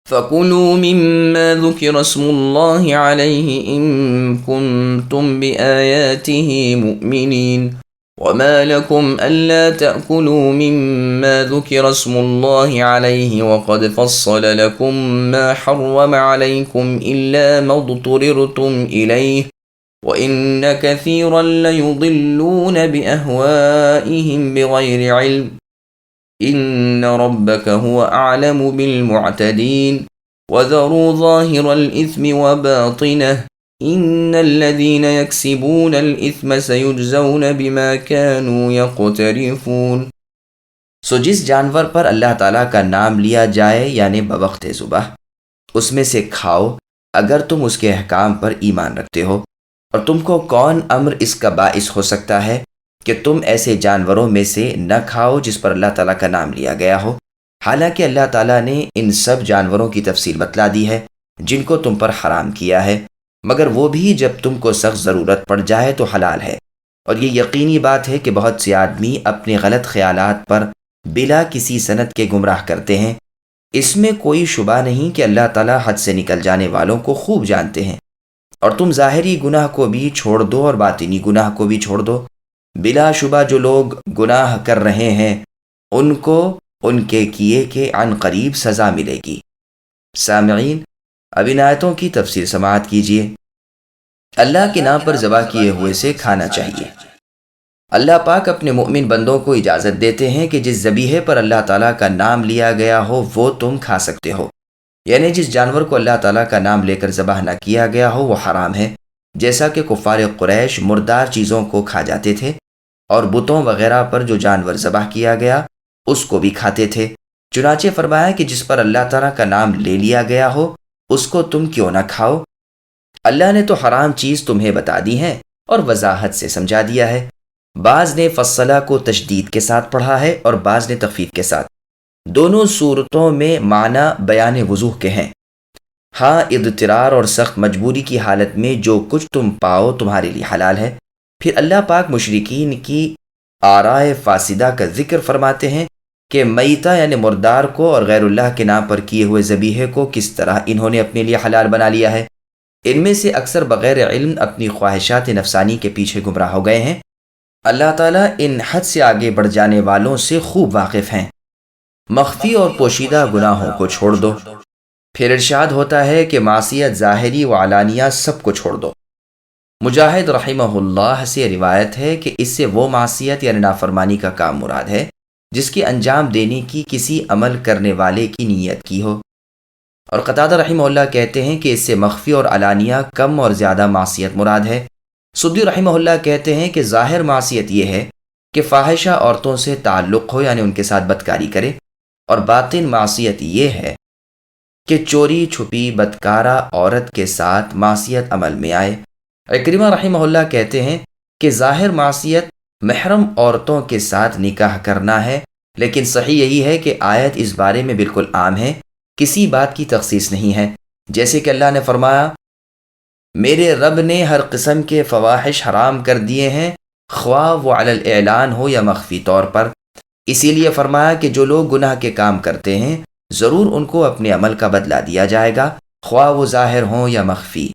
فَكُلُوا مِمَّا ذُكِرَ اسْمُ اللَّهِ عَلَيْهِ إِن كُنتُمْ بِآيَاتِهِ مُؤْمِنِينَ وَمَا لَكُمْ أَلَّا تَأْكُلُوا مِمَّا ذُكِرَ اسْمُ اللَّهِ عَلَيْهِ وَقَدْ فَصَّلَ لَكُم مَّا حَرَّمَ عَلَيْكُمْ إِلَّا مَا اضْطُرِرْتُمْ إِلَيْهِ وَإِنَّ كَثِيرًا لَّيُضِلُّونَ بِأَهْوَائِهِمْ بِغَيْرِ عِلْمٍ إِنَّ رَبَّكَ هُوَ أَعْلَمُ بِالْمُعْتَدِينَ وَذَرُوا ظَاهِرَ الْإِثْمِ وَبَاطِنَهُ إِنَّ الَّذِينَ يَكْسِبُونَ الْإِثْمَ سَيُجْزَوْنَ بِمَا كَانُوا يَقْتَرِفُونَ۔ سو جس جانور پر اللہ تعالیٰ کا نام لیا جائے یعنی بوقت ذبح، اس میں سے کھاؤ اگر تم اس کے احکام پر ایمان رکھتے ہو۔ اور تم کو کون امر اس کا باعث ہو سکتا ہے کہ تم ایسے جانوروں میں سے نہ کھاؤ جس پر اللہ تعالیٰ کا نام لیا گیا ہو، حالانکہ اللہ تعالیٰ نے ان سب جانوروں کی تفصیل بتلا دی ہے جن کو تم پر حرام کیا ہے، مگر وہ بھی جب تم کو سخت ضرورت پڑ جائے تو حلال ہے۔ اور یہ یقینی بات ہے کہ بہت سے آدمی اپنے غلط خیالات پر بلا کسی سند کے گمراہ کرتے ہیں۔ اس میں کوئی شبہ نہیں کہ اللہ تعالیٰ حد سے نکل جانے والوں کو خوب جانتے ہیں۔ اور تم ظاہری گناہ کو بھی چھوڑ دو اور باطنی گناہ کو بھی چھوڑ دو۔ بلا شبہ جو لوگ گناہ کر رہے ہیں ان کو ان کے کیے کے عن قریب سزا ملے گی۔ سامعین، اب ان آیتوں کی تفسیر سماعت کیجیے۔ اللہ کے نام پر ذبح کیے ہوئے سے کھانا چاہیے۔ اللہ پاک اپنے مؤمن بندوں کو اجازت دیتے ہیں کہ جس ذبیحے پر اللہ تعالیٰ کا نام لیا گیا ہو وہ تم کھا سکتے ہو، یعنی جس جانور کو اللہ تعالیٰ کا نام لے کر ذبح نہ کیا گیا ہو وہ حرام ہے، جیسا کہ کفار قریش مردار چیزوں کو کھا جاتے تھے اور بتوں وغیرہ پر جو جانور ذبح کیا گیا اس کو بھی کھاتے تھے۔ چنانچہ فرمایا کہ جس پر اللہ تعالیٰ کا نام لے لیا گیا ہو اس کو تم کیوں نہ کھاؤ۔ اللہ نے تو حرام چیز تمہیں بتا دی ہے اور وضاحت سے سمجھا دیا ہے۔ بعض نے فصلہ کو تشدید کے ساتھ پڑھا ہے اور بعض نے تخفیف کے ساتھ۔ دونوں صورتوں میں معنی بیان وضوح کے ہیں۔ ہاں، اضطرار اور سخت مجبوری کی حالت میں جو کچھ تم پاؤ تمہارے لیے حلال ہے۔ پھر اللہ پاک مشرکین کی آرائے فاسدہ کا ذکر فرماتے ہیں کہ میتہ یعنی مردار کو اور غیر اللہ کے نام پر کیے ہوئے ذبیحے کو کس طرح انہوں نے اپنے لیے حلال بنا لیا ہے۔ ان میں سے اکثر بغیر علم اپنی خواہشات نفسانی کے پیچھے گمراہ ہو گئے ہیں۔ اللہ تعالیٰ ان حد سے آگے بڑھ جانے والوں سے خوب واقف ہیں۔ مخفی اور پوشیدہ گناہوں کو چھوڑ دو۔ پھر ارشاد ہوتا ہے کہ معصیت ظاہری و علانیہ سب کو چھوڑ دو۔ مجاہد رحمہ اللہ سے روایت ہے کہ اس سے وہ معصیت یعنی نافرمانی کا کام مراد ہے جس کی انجام دینے کی کسی عمل کرنے والے کی نیت کی ہو۔ اور قتادہ رحمہ اللہ کہتے ہیں کہ اس سے مخفی اور علانیہ کم اور زیادہ معصیت مراد ہے۔ سدی رحمہ اللہ کہتے ہیں کہ ظاہر معصیت یہ ہے کہ فاحشہ عورتوں سے تعلق ہو یعنی ان کے ساتھ بدکاری کرے، اور باطن معصیت یہ ہے کہ چوری چھپی بدکارہ عورت کے ساتھ معصیت عمل میں آئے۔ اکرمہ رحمہ اللہ کہتے ہیں کہ ظاہر معصیت محرم عورتوں کے ساتھ نکاح کرنا ہے، لیکن صحیح یہی ہے کہ آیت اس بارے میں بالکل عام ہے، کسی بات کی تخصیص نہیں ہے۔ جیسے کہ اللہ نے فرمایا، میرے رب نے ہر قسم کے فواحش حرام کر دیے ہیں، خواہ وہ علی الاعلان ہو یا مخفی طور پر۔ اسی لیے فرمایا کہ جو لوگ گناہ کے کام کرتے ہیں ضرور ان کو اپنے عمل کا بدلہ دیا جائے گا، خواہ وہ ظاہر ہوں یا مخفی۔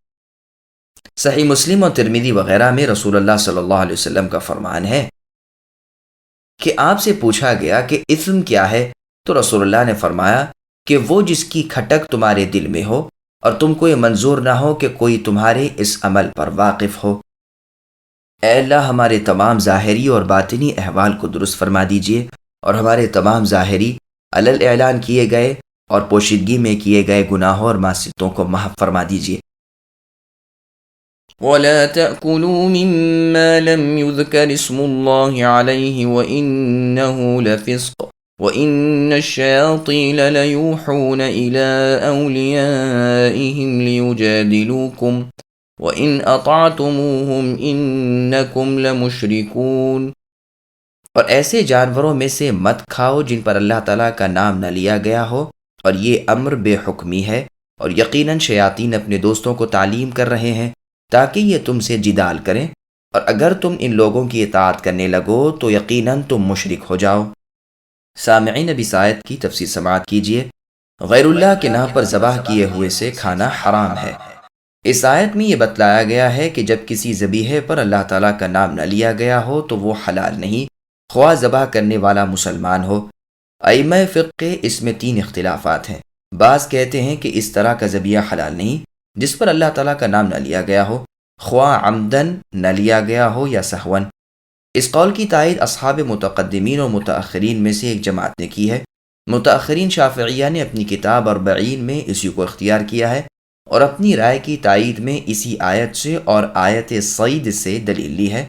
صحیح مسلم اور ترمذی وغیرہ میں رسول اللہ صلی اللہ علیہ وسلم کا فرمان ہے کہ آپ سے پوچھا گیا کہ اثم کیا ہے، تو رسول اللہ نے فرمایا کہ وہ جس کی کھٹک تمہارے دل میں ہو اور تم کو یہ منظور نہ ہو کہ کوئی تمہارے اس عمل پر واقف ہو۔ اے اللہ، ہمارے تمام ظاہری اور باطنی احوال کو درست فرما دیجیے اور ہمارے تمام ظاہری علی الاعلان کیے گئے اور پوشیدگی میں کیے گئے گناہوں اور معصیتوں کو محو فرما دیجیے۔ وَلَا تَأْكُلُوا مِمَّا لَمْ يُذْكَرِ اسْمُ اللَّهِ عَلَيْهِ وَإِنَّهُ لَفِسْقٌ وَإِنَّ الشَّيَاطِينَ لَيُوحُونَ إِلَىٰ أَوْلِيَائِهِمْ لِيُجَادِلُوكُمْ وَإِنْ أَطَعْتُمُوهُمْ إِنَّكُمْ لَمُشْرِكُونَ۔ اور ایسے جانوروں میں سے مت کھاؤ جن پر اللہ تعالیٰ کا نام نہ لیا گیا ہو، اور یہ امر بے حکمی ہے، اور یقیناً شیاطین اپنے دوستوں کو تعلیم کر رہے ہیں تاکہ یہ تم سے جدال کریں، اور اگر تم ان لوگوں کی اطاعت کرنے لگو تو یقیناً تم مشرک ہو جاؤ۔ سامعین، اب اس آیت کی تفسیر سماعت کیجیے۔ غیر اللہ کے نام پر ذبح کیے ہوئے سے کھانا حرام ہے۔ اس آیت میں یہ بتلایا گیا ہے کہ جب کسی ذبیحے پر اللہ تعالیٰ کا نام نہ لیا گیا ہو تو وہ حلال نہیں، خواہ ذبح کرنے والا مسلمان ہو۔ ائمہ فقہ اس میں 3 اختلافات ہیں۔ بعض کہتے ہیں کہ اس طرح کا ذبیحہ حلال نہیں جس پر اللہ تعالیٰ کا نام نہ لیا گیا ہو، خواہ عمدن نہ لیا گیا ہو یا سہون۔ اس قول کی تائید اصحاب متقدمین اور متأخرین میں سے ایک جماعت نے کی ہے۔ متأخرین شافعیہ نے اپنی کتاب اربعین میں اسی کو اختیار کیا ہے اور اپنی رائے کی تائید میں اسی آیت سے اور آیت صید سے دلیل لی ہے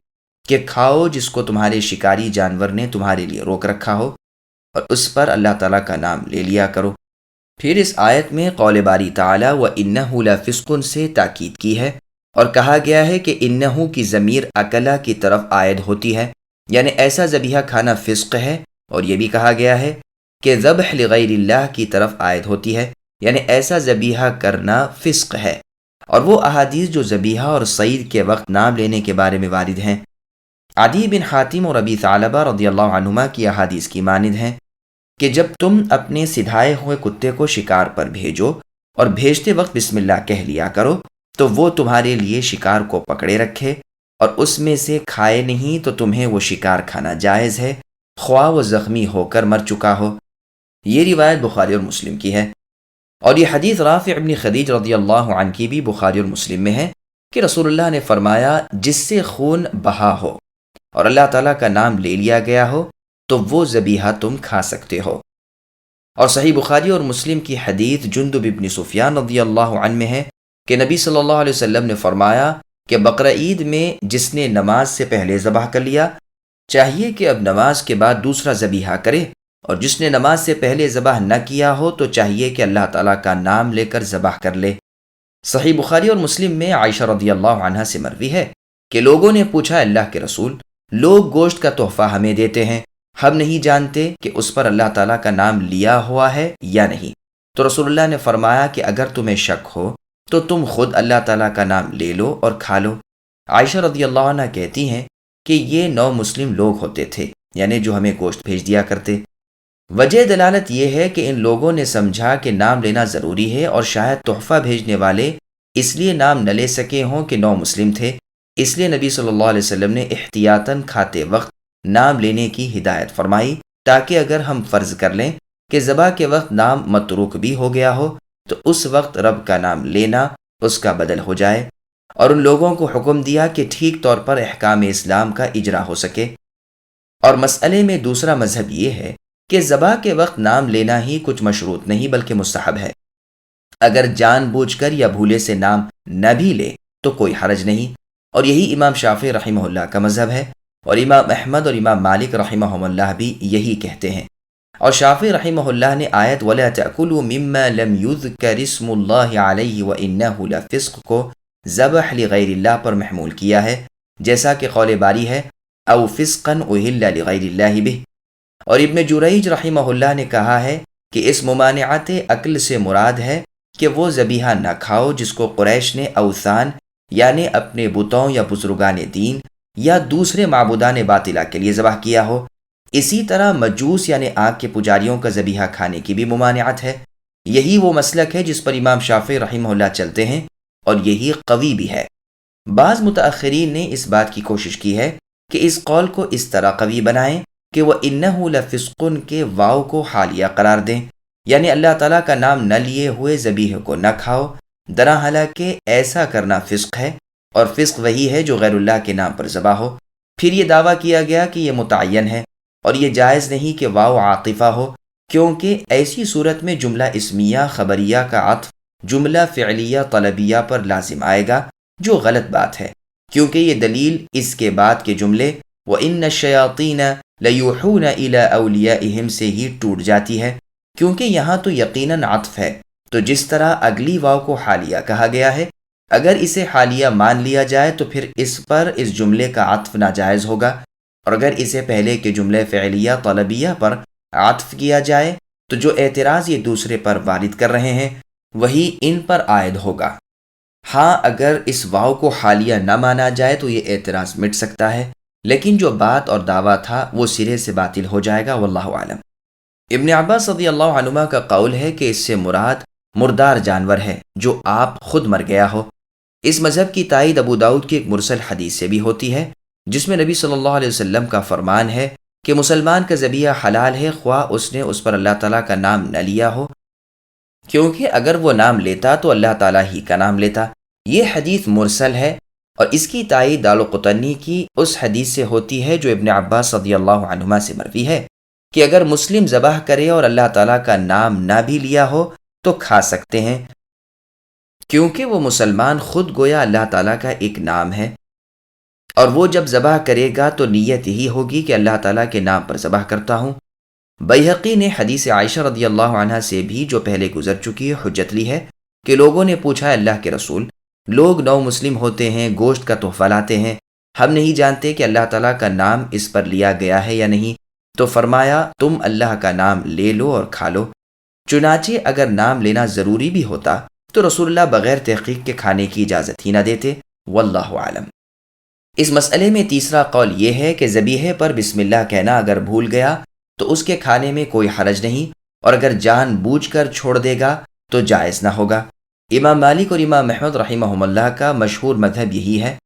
کہ کھاؤ جس کو تمہارے شکاری جانور نے تمہارے لیے روک رکھا ہو اور اس پر اللہ تعالیٰ کا نام لے لیا کرو۔ پھر اس آیت میں قول باری تعالیٰ وَإِنَّهُ لَفِسْقٌ سے تاکید کی ہے اور کہا گیا ہے کہ انہو کی ضمیر اکلا کی طرف عائد ہوتی ہے، یعنی ایسا ذبیحہ کھانا فسق ہے، اور یہ بھی کہا گیا ہے کہ ذبح لغیر اللہ کی طرف عائد ہوتی ہے، یعنی ایسا ذبیحہ کرنا فسق ہے۔ اور وہ احادیث جو ذبیحہ اور صید کے وقت نام لینے کے بارے میں وارد ہیں عدی بن حاتم اور ابی ثعلبہ رضی اللہ عنہما کی احادیث کی مانند ہیں کہ جب تم اپنے سدھائے ہوئے کتے کو شکار پر بھیجو اور بھیجتے وقت بسم اللہ کہہ لیا کرو تو وہ تمہارے لیے شکار کو پکڑے رکھے اور اس میں سے کھائے نہیں تو تمہیں وہ شکار کھانا جائز ہے، خواہ وہ زخمی ہو کر مر چکا ہو۔ یہ روایت بخاری اور مسلم کی ہے، اور یہ حدیث رافع بن خدیج رضی اللہ عنہ کی بھی بخاری اور مسلم میں ہے کہ رسول اللہ نے فرمایا جس سے خون بہا ہو اور اللہ تعالیٰ کا نام لے لیا گیا ہو تو وہ ذبیحہ تم کھا سکتے ہو۔ اور صحیح بخاری اور مسلم کی حدیث جندب بن سفیان رضی اللہ عنہ میں ہے کہ نبی صلی اللہ علیہ وسلم نے فرمایا کہ بقرہ عید میں جس نے نماز سے پہلے ذبح کر لیا چاہیے کہ اب نماز کے بعد دوسرا ذبیحہ کرے، اور جس نے نماز سے پہلے ذبح نہ کیا ہو تو چاہیے کہ اللہ تعالیٰ کا نام لے کر ذبح کر لے۔ صحیح بخاری اور مسلم میں عائشہ رضی اللہ عنہا سے مروی ہے کہ لوگوں نے پوچھا اللہ کے رسول، لوگ گوشت کا تحفہ ہمیں دیتے ہیں، ہم نہیں جانتے کہ اس پر اللہ تعالیٰ کا نام لیا ہوا ہے یا نہیں، تو رسول اللہ نے فرمایا کہ اگر تمہیں شک ہو تو تم خود اللہ تعالیٰ کا نام لے لو اور کھا لو۔ عائشہ رضی اللہ عنہ کہتی ہیں کہ یہ 9 مسلم لوگ ہوتے تھے، یعنی جو ہمیں گوشت بھیج دیا کرتے۔ وجہ دلالت یہ ہے کہ ان لوگوں نے سمجھا کہ نام لینا ضروری ہے اور شاید تحفہ بھیجنے والے اس لیے نام نہ لے سکے ہوں کہ 9 مسلم تھے، اس لیے نبی صلی اللہ علیہ وسلم نے احتیاطاً کھاتے وقت نام لینے کی ہدایت فرمائی تاکہ اگر ہم فرض کر لیں کہ ذبح کے وقت نام متروک بھی ہو گیا ہو تو اس وقت رب کا نام لینا اس کا بدل ہو جائے، اور ان لوگوں کو حکم دیا کہ ٹھیک طور پر احکام اسلام کا اجرا ہو سکے۔ اور مسئلے میں دوسرا مذہب یہ ہے کہ ذبح کے وقت نام لینا ہی کچھ مشروط نہیں بلکہ مستحب ہے، اگر جان بوجھ کر یا بھولے سے نام نہ بھی لے تو کوئی حرج نہیں، اور یہی امام شافعی رحمہ اللہ کا مذہب ہے، اور امام احمد اور امام مالک رحمہ اللہ بھی یہی کہتے ہیں۔ اور شافعی رحمہ اللہ نے آیت وَلَا تَأْكُلُوا مِمَّا لَمْ يُذْكَرِ اسْمُ اللَّهِ عَلَيْهِ وَإِنَّهُ لَفِسْقٌ کو ذبح لغیر اللہ پر محمول کیا ہے، جیسا کہ قول باری ہے او فسقا اہل لغیر اللہ بہ۔ اور ابن جریج رحمہ اللہ نے کہا ہے کہ اس ممانعت عقل سے مراد ہے کہ وہ ذبیحہ نہ کھاؤ جس کو قریش نے اوثان یعنی اپنے بتوں یا بزرگان دین یا دوسرے معبودان باطلہ کے لیے ذبح کیا ہو۔ اسی طرح مجوس یعنی آگ کے پجاریوں کا ذبیحہ کھانے کی بھی ممانعت ہے۔ یہی وہ مسلک ہے جس پر امام شافعی رحمہ اللہ چلتے ہیں، اور یہی قوی بھی ہے۔ بعض متأخرین نے اس بات کی کوشش کی ہے کہ اس قول کو اس طرح قوی بنائیں کہ وہ انہو لفسقن کے واو کو حالیہ قرار دیں، یعنی اللہ تعالیٰ کا نام نہ لیے ہوئے ذبیحے کو نہ کھاؤ، درا حالانکہ ایسا کرنا فسق ہے، اور فسق وہی ہے جو غیر اللہ کے نام پر ذبح ہو۔ پھر یہ دعویٰ کیا گیا کہ یہ متعین ہے اور یہ جائز نہیں کہ واو عاطفہ ہو، کیونکہ ایسی صورت میں جملہ اسمیہ خبریہ کا عطف جملہ فعلیہ طلبیہ پر لازم آئے گا، جو غلط بات ہے، کیونکہ یہ دلیل اس کے بعد کے جملے وَإِنَّ الشَّيَاطِينَ لَيُوحُونَ إِلَىٰ أَوْلِيَائِهِمْ سے ہی ٹوٹ جاتی ہے، کیونکہ یہاں تو یقیناً عطف ہے، تو جس طرح اگلی واو کو حالیہ کہا گیا ہے، اگر اسے حالیہ مان لیا جائے تو پھر اس پر اس جملے کا عطف ناجائز ہوگا، اور اگر اسے پہلے کے جملے فعلیہ طلبیہ پر عطف کیا جائے تو جو اعتراض یہ دوسرے پر وارد کر رہے ہیں وہی ان پر عائد ہوگا۔ ہاں اگر اس واو کو حالیہ نہ مانا جائے تو یہ اعتراض مٹ سکتا ہے، لیکن جو بات اور دعویٰ تھا وہ سرے سے باطل ہو جائے گا، واللہ اعلم۔ ابن عباس رضی اللہ عنہما کا قول ہے کہ اس سے مراد مردار جانور ہے جو آپ خود مر گیا ہو۔ اس مذہب کی تائید ابو داؤد کی ایک مرسل حدیث سے بھی ہوتی ہے، جس میں نبی صلی اللہ علیہ وسلم کا فرمان ہے کہ مسلمان کا ذبیحہ حلال ہے خواہ اس نے اس پر اللہ تعالیٰ کا نام نہ لیا ہو، کیونکہ اگر وہ نام لیتا تو اللہ تعالیٰ ہی کا نام لیتا۔ یہ حدیث مرسل ہے، اور اس کی تائید دارقطنی کی اس حدیث سے ہوتی ہے جو ابن عباس رضی اللہ عنہما سے مروی ہے کہ اگر مسلم ذبح کرے اور اللہ تعالیٰ کا نام نہ بھی لیا ہو تو کھا سکتے ہیں، کیونکہ وہ مسلمان خود گویا اللہ تعالیٰ کا ایک نام ہے، اور وہ جب ذبح کرے گا تو نیت یہی ہوگی کہ اللہ تعالیٰ کے نام پر ذبح کرتا ہوں۔ بیہقی نے حدیث عائشہ رضی اللہ عنہا سے بھی جو پہلے گزر چکی ہے حجت لی ہے کہ لوگوں نے پوچھا اللہ کے رسول، لوگ نو مسلم ہوتے ہیں، گوشت کا تحفہ لاتے ہیں، ہم نہیں جانتے کہ اللہ تعالیٰ کا نام اس پر لیا گیا ہے یا نہیں، تو فرمایا تم اللہ کا نام لے لو اور کھا لو۔ چنانچہ اگر نام لینا ضروری بھی ہوتا تو رسول اللہ بغیر تحقیق کے کھانے کی اجازت ہی نہ دیتے، واللہ عالم۔ اس مسئلے میں تیسرا قول یہ ہے کہ ذبیحے پر بسم اللہ کہنا اگر بھول گیا تو اس کے کھانے میں کوئی حرج نہیں، اور اگر جان بوجھ کر چھوڑ دے گا تو جائز نہ ہوگا۔ امام مالک اور امام احمد رحمہم اللہ کا مشہور مذہب یہی ہے۔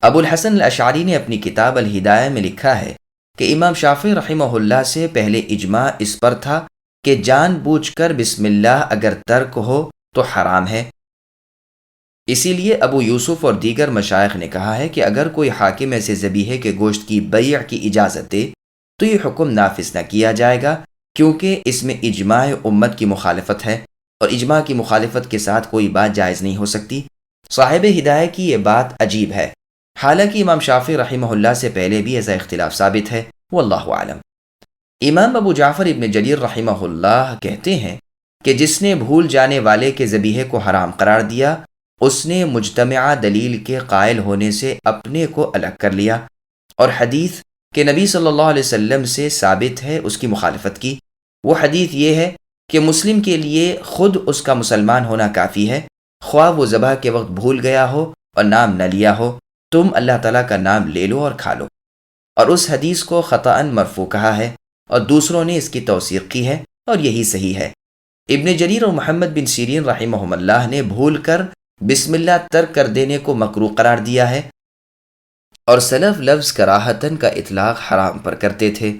ابو الحسن الاشعری نے اپنی کتاب الہدایہ میں لکھا ہے کہ امام شافعی رحمہ اللہ سے پہلے اجماع اس پر تھا کہ جان بوجھ کر بسم اللہ اگر ترک ہو تو حرام ہے۔ اسی لیے ابو یوسف اور دیگر مشائخ نے کہا ہے کہ اگر کوئی حاکم ایسے ذبیحے کے گوشت کی بیع کی اجازت دے تو یہ حکم نافذ نہ کیا جائے گا، کیونکہ اس میں اجماع امت کی مخالفت ہے، اور اجماع کی مخالفت کے ساتھ کوئی بات جائز نہیں ہو سکتی۔ صاحب ہدایہ کی یہ بات عجیب ہے، حالانکہ امام شافعی رحمہ اللہ سے پہلے بھی ایسا اختلاف ثابت ہے، واللہ عالم۔ امام ابو جعفر ابن جریر رحمہ اللہ کہتے ہیں کہ جس نے بھول جانے والے کے ذبیحے کو حرام قرار دیا، اس نے مجتمعہ دلیل کے قائل ہونے سے اپنے کو الگ کر لیا، اور حدیث کہ نبی صلی اللہ علیہ وسلم سے ثابت ہے اس کی مخالفت کی۔ وہ حدیث یہ ہے کہ مسلم کے لیے خود اس کا مسلمان ہونا کافی ہے، خواہ وہ ذبح کے وقت بھول گیا ہو اور نام نہ لیا ہو، تم اللہ تعالیٰ کا نام لے لو اور کھا لو۔ اور اس حدیث کو خطأً مرفوع کہا ہے، اور دوسروں نے اس کی توثیق کی ہے، اور یہی صحیح ہے۔ ابن جریر اور محمد بن سیرین رحمہم اللہ نے بھول کر بسم اللہ ترک کر دینے کو مکروہ قرار دیا ہے، اور سلف لفظ کراہتاً کا اطلاق حرام پر کرتے تھے۔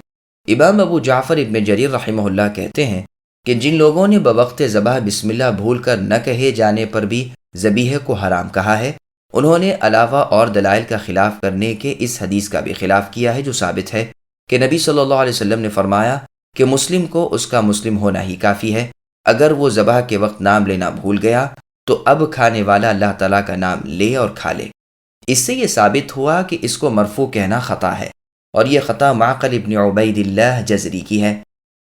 امام ابو جعفر ابن جریر رحمہ اللہ کہتے ہیں کہ جن لوگوں نے بوقت ذبح بسم اللہ بھول کر نہ کہے جانے پر بھی ذبیحے کو حرام کہا ہے، انہوں نے علاوہ اور دلائل کا خلاف کرنے کے اس حدیث کا بھی خلاف کیا ہے جو ثابت ہے کہ نبی صلی اللہ علیہ وسلم نے فرمایا کہ مسلم کو اس کا مسلم ہونا ہی کافی ہے، اگر وہ ذبح کے وقت نام لینا بھول گیا تو اب کھانے والا اللہ تعالیٰ کا نام لے اور کھا لے۔ اس سے یہ ثابت ہوا کہ اس کو مرفوع کہنا خطا ہے، اور یہ خطا معقل ابن عبید اللہ جزری کی ہے۔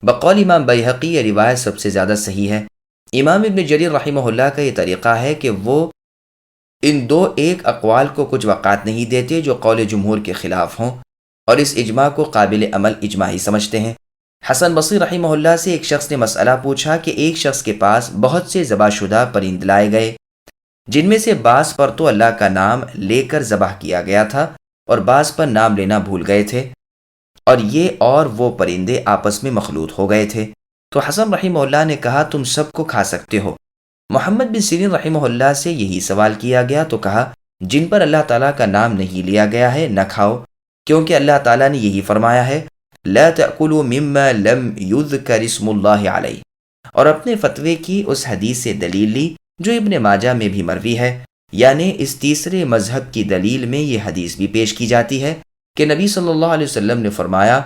بقول امام بیہقی یہ روایت سب سے زیادہ صحیح ہے۔ امام ابن جریر رحمہ اللہ کا یہ طریقہ ہے کہ وہ ان دو ایک اقوال کو کچھ وقعت نہیں دیتے جو قول جمہور کے خلاف ہوں، اور اس اجماع کو قابل عمل اجماع ہی سمجھتے ہیں۔ حسن بصری رحمہ اللہ سے ایک شخص نے مسئلہ پوچھا کہ ایک شخص کے پاس بہت سے ذبح شدہ پرند لائے گئے، جن میں سے بعض پر تو اللہ کا نام لے کر ذبح کیا گیا تھا اور بعض پر نام لینا بھول گئے تھے، اور یہ اور وہ پرندے آپس میں مخلوط ہو گئے تھے۔ تو حسن رحمہ اللہ نے کہا تم سب کو کھا سکتے ہو۔ محمد بن سیرین رحمہ اللہ سے یہی سوال کیا گیا تو کہا جن پر اللہ تعالیٰ کا نام نہیں لیا گیا ہے نہ کھاؤ، کیونکہ اللہ تعالیٰ نے یہی فرمایا ہے لا تأکلوا مما لم یذکر اسم اللہ علیہ، اور اپنے فتوے کی اس حدیث سے دلیل لی جو ابن ماجہ میں بھی مروی ہے، یعنی اس تیسرے مذہب کی دلیل میں یہ حدیث بھی پیش کی جاتی ہے کہ نبی صلی اللہ علیہ وسلم نے فرمایا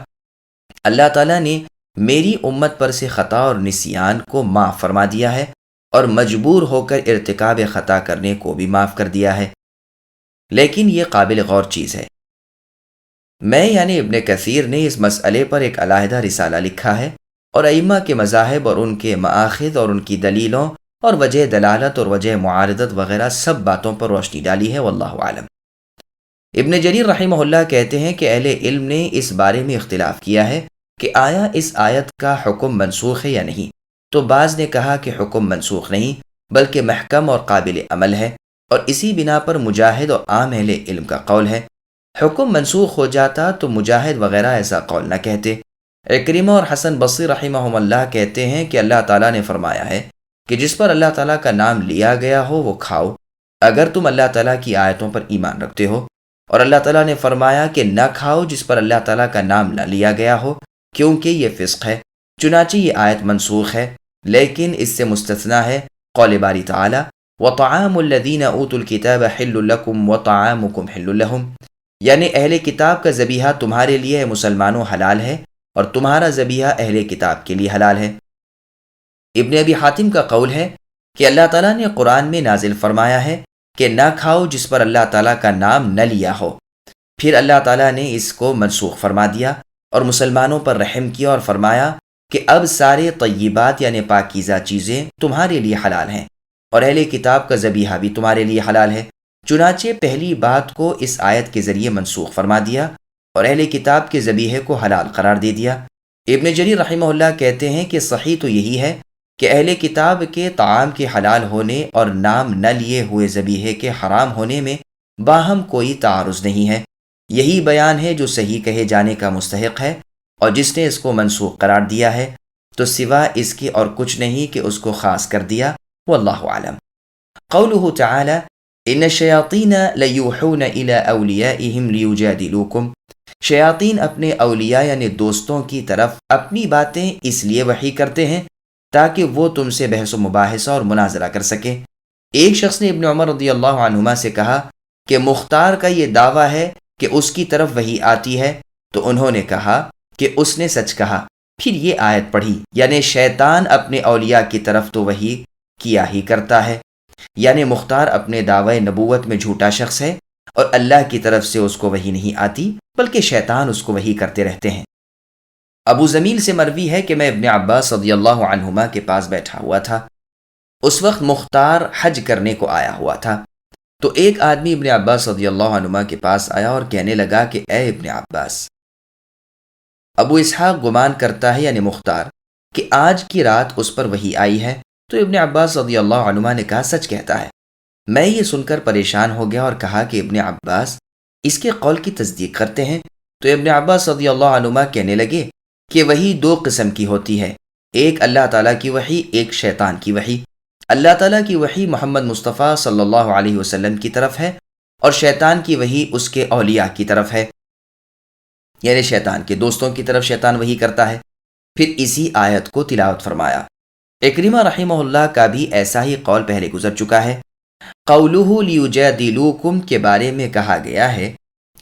اللہ تعالیٰ نے میری امت پر سے خطا اور نسیان کو معاف فرما دیا ہے، اور مجبور ہو کر ارتکاب خطا کرنے کو بھی معاف کر دیا ہے۔ لیکن یہ قابل غور چیز ہے، میں یعنی ابن کثیر نے اس مسئلے پر ایک علیحدہ رسالہ لکھا ہے، اور ائمہ کے مذاہب اور ان کے مآخذ اور ان کی دلیلوں اور وجہ دلالت اور وجہ معارضت وغیرہ سب باتوں پر روشنی ڈالی ہے، واللہ عالم۔ ابن جریر رحمہ اللہ کہتے ہیں کہ اہل علم نے اس بارے میں اختلاف کیا ہے کہ آیا اس آیت کا حکم منسوخ ہے یا نہیں، تو بعض نے کہا کہ حکم منسوخ نہیں بلکہ محکم اور قابل عمل ہے، اور اسی بنا پر مجاہد اور عام اہل علم کا قول ہے۔ حکم منسوخ ہو جاتا تو مجاہد وغیرہ ایسا قول نہ کہتے، اکرمہ اور حسن بصری رحمہم اللہ کہتے ہیں کہ اللہ تعالیٰ نے فرمایا ہے کہ جس پر اللہ تعالیٰ کا نام لیا گیا ہو وہ کھاؤ اگر تم اللہ تعالیٰ کی آیتوں پر ایمان رکھتے ہو، اور اللہ تعالیٰ نے فرمایا کہ نہ کھاؤ جس پر اللہ تعالیٰ کا نام نہ لیا گیا ہو کیونکہ یہ فسق ہے، چنانچہ یہ آیت منسوخ ہے، لیکن اس سے مستثنا ہے قول باری تعالیٰ وَطَعَامُ الَّذِينَ أُوتُوا الْكِتَابَ حِلٌّ لَكُمْ وَطَعَامُكُمْ حِلٌّ لَهُمْ، یعنی اہل کتاب کا ذبیحہ تمہارے لیے مسلمانوں حلال ہے اور تمہارا ذبیحہ اہل کتاب کے لیے حلال ہے۔ ابن ابی حاتم کا قول ہے کہ اللہ تعالیٰ نے قرآن میں نازل فرمایا ہے کہ نہ کھاؤ جس پر اللہ تعالیٰ کا نام نہ لیا ہو، پھر اللہ تعالیٰ نے اس کو منسوخ فرما دیا اور مسلمانوں پر رحم کیا اور فرمایا کہ اب سارے طیبات یعنی پاکیزہ چیزیں تمہارے لیے حلال ہیں اور اہل کتاب کا ذبیحہ بھی تمہارے لیے حلال ہے، چنانچہ پہلی بات کو اس آیت کے ذریعے منسوخ فرما دیا اور اہل کتاب کے ذبیحے کو حلال قرار دے دیا۔ ابن جریر رحمہ اللہ کہتے ہیں کہ صحیح تو یہی ہے کہ اہل کتاب کے طعام کے حلال ہونے اور نام نہ لیے ہوئے ذبیحے کے حرام ہونے میں باہم کوئی تعارض نہیں ہے، یہی بیان ہے جو صحیح کہے جانے کا مستحق ہے، اور جس نے اس کو منسوخ قرار دیا ہے تو سوا اس کے اور کچھ نہیں کہ اس کو خاص کر دیا، واللہ اعلم۔ قوله تعالی ان الشیاطین لیوحون الی اولیائہم لیجادلوکم، شیاطین اپنے اولیاء یعنی دوستوں کی طرف اپنی باتیں اس لیے وحی کرتے ہیں تاکہ وہ تم سے بحث و مباحثہ اور مناظرہ کر سکیں۔ ایک شخص نے ابن عمر رضی اللہ عنہما سے کہا کہ مختار کا یہ دعویٰ ہے کہ اس کی طرف وحی آتی ہے، تو انہوں نے کہا کہ اس نے سچ کہا، پھر یہ آیت پڑھی، یعنی شیطان اپنے اولیاء کی طرف تو وحی کیا ہی کرتا ہے، یعنی مختار اپنے دعوی نبوت میں جھوٹا شخص ہے اور اللہ کی طرف سے اس کو وحی نہیں آتی بلکہ شیطان اس کو وحی کرتے رہتے ہیں۔ ابو زمیل سے مروی ہے کہ میں ابن عباس رضی اللہ عنہما کے پاس بیٹھا ہوا تھا، اس وقت مختار حج کرنے کو آیا ہوا تھا، تو ایک آدمی ابن عباس رضی اللہ عنہما کے پاس آیا اور کہنے لگا کہ اے ابن عباس، ابو اسحاق گمان کرتا ہے یعنی مختار کہ آج کی رات اس پر وحی آئی ہے، تو ابن عباس رضی اللہ عنہما نے کہا سچ کہتا ہے۔ میں یہ سن کر پریشان ہو گیا اور کہا کہ ابن عباس اس کے قول کی تصدیق کرتے ہیں، تو ابن عباس رضی اللہ عنہما کہنے لگے کہ وحی دو قسم کی ہوتی ہے، ایک اللہ تعالیٰ کی وحی، ایک شیطان کی وحی۔ اللہ تعالیٰ کی وحی محمد مصطفیٰ صلی اللہ علیہ وسلم کی طرف ہے اور شیطان کی وحی اس کے اولیاء کی طرف ہے، یعنی شیطان کے دوستوں کی طرف شیطان وحی کرتا ہے۔ پھر اسی آیت کو تلاوت فرمایا۔ اکرمہ رحمہ اللہ کا بھی ایسا ہی قول پہلے گزر چکا ہے۔ قولہ لیجادلوکم کے بارے میں کہا گیا ہے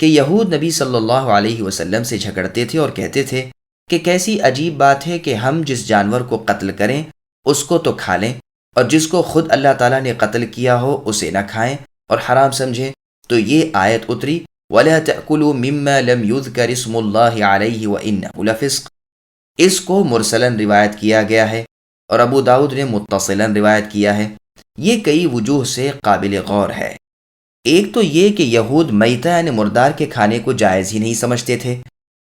کہ یہود نبی صلی اللہ علیہ وسلم سے جھگڑتے تھے اور کہتے تھے کہ کیسی عجیب بات ہے کہ ہم جس جانور کو قتل کریں اس کو تو کھا لیں اور جس کو خود اللہ تعالیٰ نے قتل کیا ہو اسے نہ کھائیں اور حرام سمجھیں، تو یہ آیت اتری وَلَا تَأْكُلُوا مِمَّا لَمْ يُذْكَرِ اسْمُ اللَّهِ عَلَيْهِ وَإِنَّهُ لَفِسْقٌ، اس کو مرسلاً روایت کیا گیا ہے اور ابو داؤد نے متصلاً روایت کیا ہے۔ یہ کئی وجوہ سے قابل غور ہے۔ ایک تو یہ کہ یہود میتہ یعنی مردار کے کھانے کو جائز ہی نہیں سمجھتے تھے،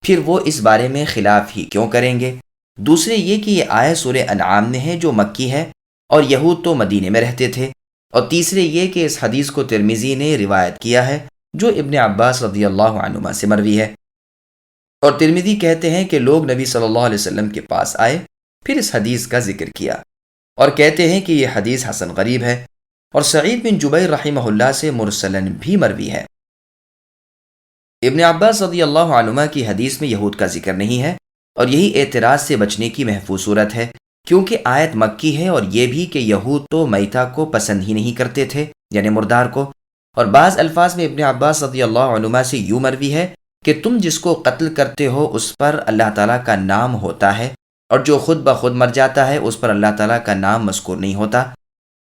پھر وہ اس بارے میں خلاف ہی کیوں کریں گے؟ دوسرے یہ کہ یہ آیت سورہ انعام میں ہے جو مکی ہے اور یہود تو مدینے میں رہتے تھے، اور تیسرے یہ کہ اس حدیث کو ترمذی نے روایت کیا ہے جو ابن عباس رضی اللہ عنہما سے مروی ہے، اور ترمذی کہتے ہیں کہ لوگ نبی صلی اللہ علیہ وسلم کے پاس آئے، پھر اس حدیث کا ذکر کیا اور کہتے ہیں کہ یہ حدیث حسن غریب ہے، اور سعید بن جبیر رحمہ اللہ سے مرسلن بھی مروی ہے۔ ابن عباس رضی اللہ عنہما کی حدیث میں یہود کا ذکر نہیں ہے، اور یہی اعتراض سے بچنے کی محفوظ صورت ہے، کیونکہ آیت مکی ہے، اور یہ بھی کہ یہود تو میتہ کو پسند ہی نہیں کرتے تھے یعنی مردار کو، اور بعض الفاظ میں ابن عباس رضی اللہ عنہما سے یوں مروی ہے کہ تم جس کو قتل کرتے ہو اس پر اللہ تعالیٰ کا نام ہوتا ہے، اور جو خود بخود مر جاتا ہے اس پر اللہ تعالیٰ کا نام مذکور نہیں ہوتا۔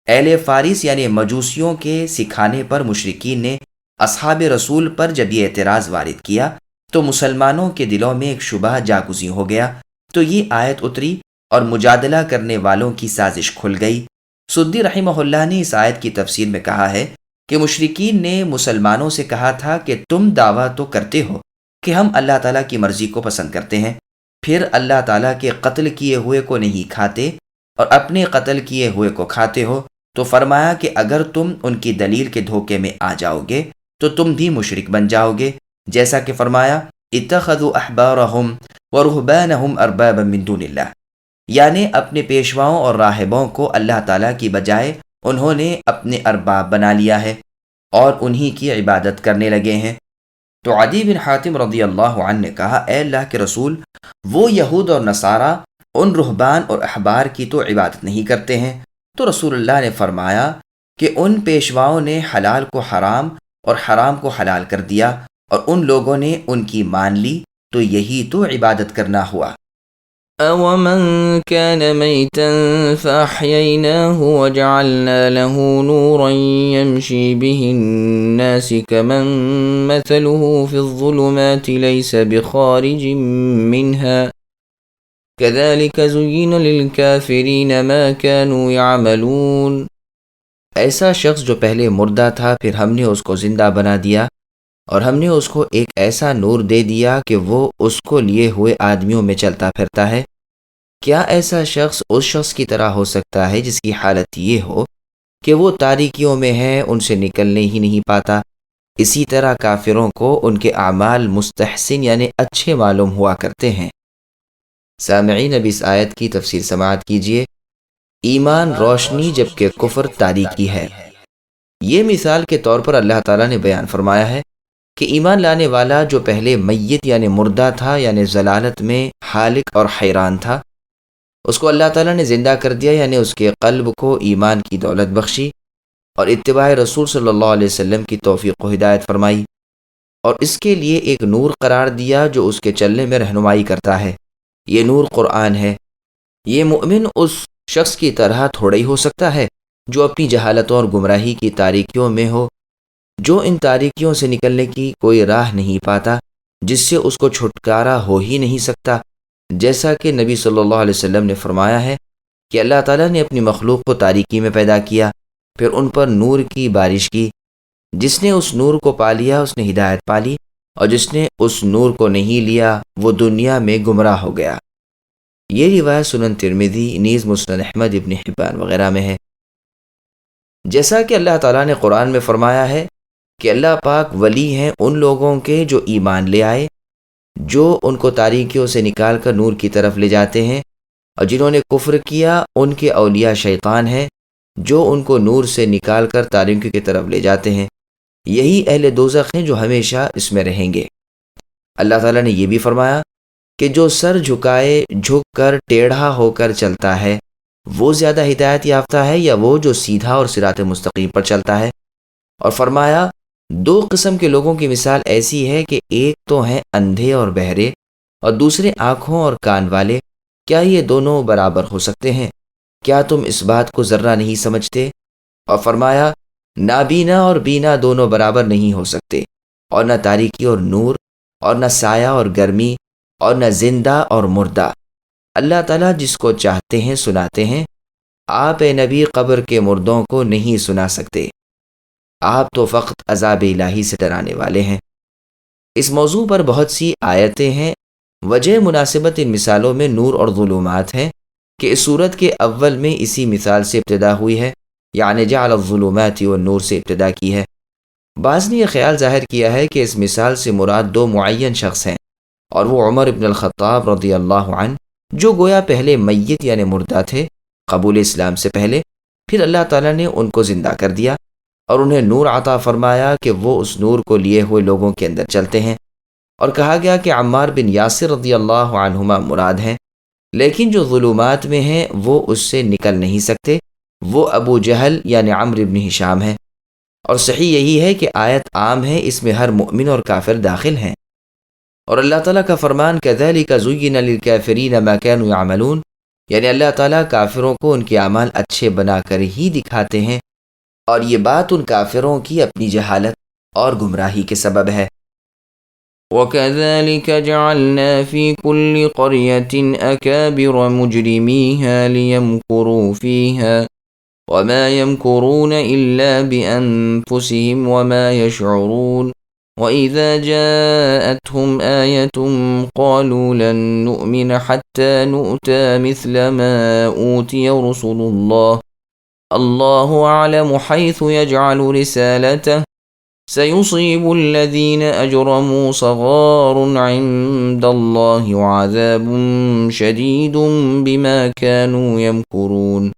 اہل فارس یعنی مجوسیوں کے سکھانے پر مشرکین نے اصحاب رسول پر جب یہ اعتراض وارد کیا تو مسلمانوں کے دلوں میں ایک شبہ جاگزیں ہو گیا، تو یہ آیت اتری اور مجادلہ کرنے والوں کی سازش کھل گئی۔ سدی رحمہ اللہ نے اس آیت کی تفسیر میں کہا ہے کہ مشرکین نے مسلمانوں سے کہا تھا کہ تم دعویٰ تو کرتے ہو کہ ہم اللہ تعالیٰ کی مرضی کو پسند کرتے ہیں، پھر اللہ تعالیٰ کے قتل کیے ہوئے کو نہیں کھاتے اور اپنے قتل کیے ہوئے کو کھاتے ہو، تو فرمایا کہ اگر تم ان کی دلیل کے دھوکے میں آ جاؤ گے تو تم بھی مشرک بن جاؤ گے، جیسا کہ فرمایا اتخذوا احبارهم ورهبانهم اربابا من دون اللہ، یعنی اپنے پیشواؤں اور راہبوں کو اللہ تعالیٰ کی بجائے انہوں نے اپنے ارباب بنا لیا ہے اور انہی کی عبادت کرنے لگے ہیں۔ تو عدی بن حاتم رضی اللہ عنہ نے کہا، اے اللہ کے رسول، وہ یہود اور نصارہ ان رہبان اور احبار کی تو عبادت نہیں کرتے ہیں۔ تو رسول اللہ نے فرمایا کہ ان پیشواؤں نے حلال کو حرام اور حرام کو حلال کر دیا اور ان لوگوں نے ان کی مان لی، تو یہی تو عبادت کرنا ہوا۔ أَوَمَنْ كَانَ مَيْتًا فَأَحْيَيْنَاهُ وَجَعَلْنَا لَهُ نُورًا يَمْشِي بِهِ النَّاسِ كَمَنْ مَثَلُهُ فِي الظُّلُمَاتِ لَيْسَ بِخَارِجٍ مِّنْهَا كَذَلِكَ زُيِّنَ لِلْكَافِرِينَ مَا كَانُوا يَعْمَلُونَ۔ ایسا شخص جو پہلے مردہ تھا، پھر ہم نے اس کو زندہ بنا دیا اور ہم نے اس کو ایک ایسا نور دے دیا کہ وہ اس کو لیے ہوئے آدمیوں میں چلتا پھرتا ہے۔ کیا ایسا شخص اس شخص کی طرح ہو سکتا ہے جس کی حالت یہ ہو کہ وہ تاریکیوں میں ہے، ان سے نکلنے ہی نہیں پاتا؟ اسی طرح کافروں کو ان کے اعمال مستحسن یعنی اچھے معلوم ہوا کرتے ہیں۔ سامعین، اب اس آیت کی تفسیر سماعت کیجیے۔ ایمان روشنی جبکہ کفر تاریکی ہے۔ یہ مثال کے طور پر اللہ تعالیٰ نے بیان فرمایا ہے کہ ایمان لانے والا جو پہلے میت یعنی مردہ تھا، یعنی ضلالت میں حالق اور حیران تھا، اس کو اللہ تعالیٰ نے زندہ کر دیا، یعنی اس کے قلب کو ایمان کی دولت بخشی اور اتباع رسول صلی اللہ علیہ وسلم کی توفیق و ہدایت فرمائی، اور اس کے لیے ایک نور قرار دیا جو اس کے چلنے میں رہنمائی کرتا ہے۔ یہ نور قرآن ہے۔ یہ مومن اس شخص کی طرح تھوڑا ہی ہو سکتا ہے جو اپنی جہالتوں اور گمراہی کی تاریکیوں میں ہو، جو ان تاریکیوں سے نکلنے کی کوئی راہ نہیں پاتا، جس سے اس کو چھٹکارا ہو ہی نہیں سکتا۔ جیسا کہ نبی صلی اللہ علیہ وسلم نے فرمایا ہے کہ اللہ تعالیٰ نے اپنی مخلوق کو تاریکی میں پیدا کیا، پھر ان پر نور کی بارش کی۔ جس نے اس نور کو پا لیا اس نے ہدایت پا لی، اور جس نے اس نور کو نہیں لیا وہ دنیا میں گمراہ ہو گیا۔ یہ روایت سنن ترمذی، نیز مسند احمد، ابن حبان وغیرہ میں ہے۔ جیسا کہ اللہ تعالیٰ نے قرآن میں فرمایا ہے کہ اللہ پاک ولی ہیں ان لوگوں کے جو ایمان لے آئے، جو ان کو تاریکیوں سے نکال کر نور کی طرف لے جاتے ہیں، اور جنہوں نے کفر کیا ان کے اولیاء شیطان ہیں جو ان کو نور سے نکال کر تاریکیوں کی طرف لے جاتے ہیں۔ یہی اہل دوزخ ہیں جو ہمیشہ اس میں رہیں گے۔ اللہ تعالیٰ نے یہ بھی فرمایا کہ جو سر جھکائے، جھک کر ٹیڑھا ہو کر چلتا ہے، وہ زیادہ ہدایت یافتہ ہے یا وہ جو سیدھا اور صراط مستقیم پر چلتا ہے؟ اور فرمایا دو قسم کے لوگوں کی مثال ایسی ہے کہ ایک تو ہیں اندھے اور بہرے اور دوسرے آنکھوں اور کان والے، کیا یہ دونوں برابر ہو سکتے ہیں؟ کیا تم اس بات کو ذرہ نہیں سمجھتے؟ اور فرمایا نابینا اور بینا دونوں برابر نہیں ہو سکتے، اور نہ تاریکی اور نور، اور نہ سایہ اور گرمی، اور نہ زندہ اور مردہ۔ اللہ تعالیٰ جس کو چاہتے ہیں سناتے ہیں۔ آپ اے نبی قبر کے مردوں کو نہیں سنا سکتے، آپ تو فقط عذاب الہی سے ڈرانے والے ہیں۔ اس موضوع پر بہت سی آیتیں ہیں۔ وجہ مناسبت ان مثالوں میں نور اور ظلمات ہیں کہ اس صورت کے اول میں اسی مثال سے ابتدا ہوئی ہے، یعنی جعل الظلمات والنور سے ابتدا کی ہے۔ بعض نے یہ خیال ظاہر کیا ہے کہ اس مثال سے مراد دو معین شخص ہیں، اور وہ عمر ابن الخطاب رضی اللہ عنہ، جو گویا پہلے میت یعنی مردہ تھے قبول اسلام سے پہلے، پھر اللہ تعالیٰ نے ان کو زندہ کر دیا اور انہیں نور عطا فرمایا کہ وہ اس نور کو لیے ہوئے لوگوں کے اندر چلتے ہیں۔ اور کہا گیا کہ عمار بن یاسر رضی اللہ عنہما مراد ہیں، لیکن جو ظلمات میں ہیں وہ اس سے نکل نہیں سکتے، وہ ابو جہل یعنی عمرو بن ہشام ہیں۔ اور صحیح یہی ہے کہ آیت عام ہے، اس میں ہر مؤمن اور کافر داخل ہیں۔ اور اللہ تعالیٰ کا فرمان کذالک زین للکافرین ما کانوا یعملون، یعنی اللہ تعالیٰ کافروں کو ان کے اعمال اچھے بنا کر ہی دکھاتے ہیں، اور یہ بات ان کافروں کی اپنی جہالت اور گمراہی کے سبب ہے۔ وَكَذَلِكَ جَعَلْنَا فِي كُلِّ قَرْيَةٍ أَكَابِرَ مُجْرِمِيهَا لِيَمْكُرُوا فِيهَا وَمَا يَمْكُرُونَ إِلَّا بِأَنفُسِهِمْ وَمَا يَشْعُرُونَ وَإِذَا جَاءَتْهُمْ آيَةٌ قَالُوا لَن نُّؤْمِنَ حَتَّى نُؤْتَىٰ مِثْلَ مَا أُوتِيَ رُسُلُ اللَّهِ أَعْلَمُ حَيْثُ يَجْعَلُ رِسَالَتَهُ سيصيب الذين أجرموا صغار عند الله وعذاب شديد بما كانوا يمكرون۔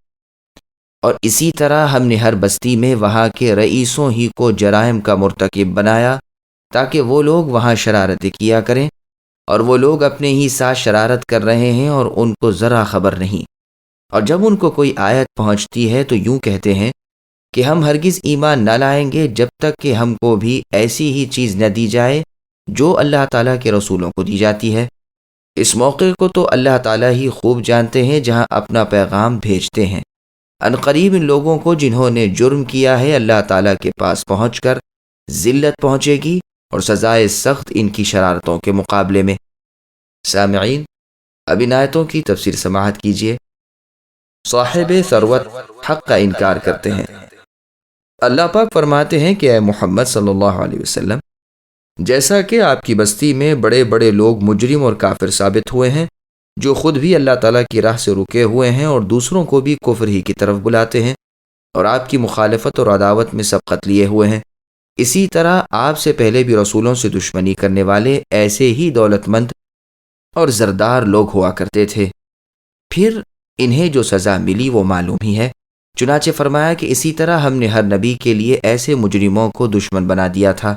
اور اسی طرح ہم نے ہر بستی میں وہاں کے رئیسوں ہی کو جرائم کا مرتکب بنایا تاکہ وہ لوگ وہاں شرارتیں کیا کریں، اور وہ لوگ اپنے ہی ساتھ شرارت کر رہے ہیں اور ان کو ذرا خبر نہیں۔ اور جب ان کو کوئی آیت پہنچتی ہے تو یوں کہتے ہیں کہ ہم ہرگز ایمان نہ لائیں گے جب تک کہ ہم کو بھی ایسی ہی چیز نہ دی جائے جو اللہ تعالیٰ کے رسولوں کو دی جاتی ہے۔ اس موقع کو تو اللہ تعالیٰ ہی خوب جانتے ہیں جہاں اپنا پیغام بھیجتے ہیں۔ ان قریب ان لوگوں کو جنہوں نے جرم کیا ہے اللہ تعالیٰ کے پاس پہنچ کر ذلت پہنچے گی اور سزائے سخت ان کی شرارتوں کے مقابلے میں۔ سامعین، اب ان آیتوں کی تفسیر سماعت کیجیے۔ صاحب ثروت حق کا انکار کرتے ہیں۔ اللہ پاک فرماتے ہیں کہ اے محمد صلی اللہ علیہ وسلم، جیسا کہ آپ کی بستی میں بڑے بڑے لوگ مجرم اور کافر ثابت ہوئے ہیں، جو خود بھی اللہ تعالیٰ کی راہ سے رکے ہوئے ہیں اور دوسروں کو بھی کفر ہی کی طرف بلاتے ہیں اور آپ کی مخالفت اور عداوت میں سبقت لیے ہوئے ہیں، اسی طرح آپ سے پہلے بھی رسولوں سے دشمنی کرنے والے ایسے ہی دولت مند اور زردار لوگ ہوا کرتے تھے، پھر انہیں جو سزا ملی وہ معلوم ہی ہے۔ چنانچہ فرمایا کہ اسی طرح ہم نے ہر نبی کے لیے ایسے مجرموں کو دشمن بنا دیا تھا،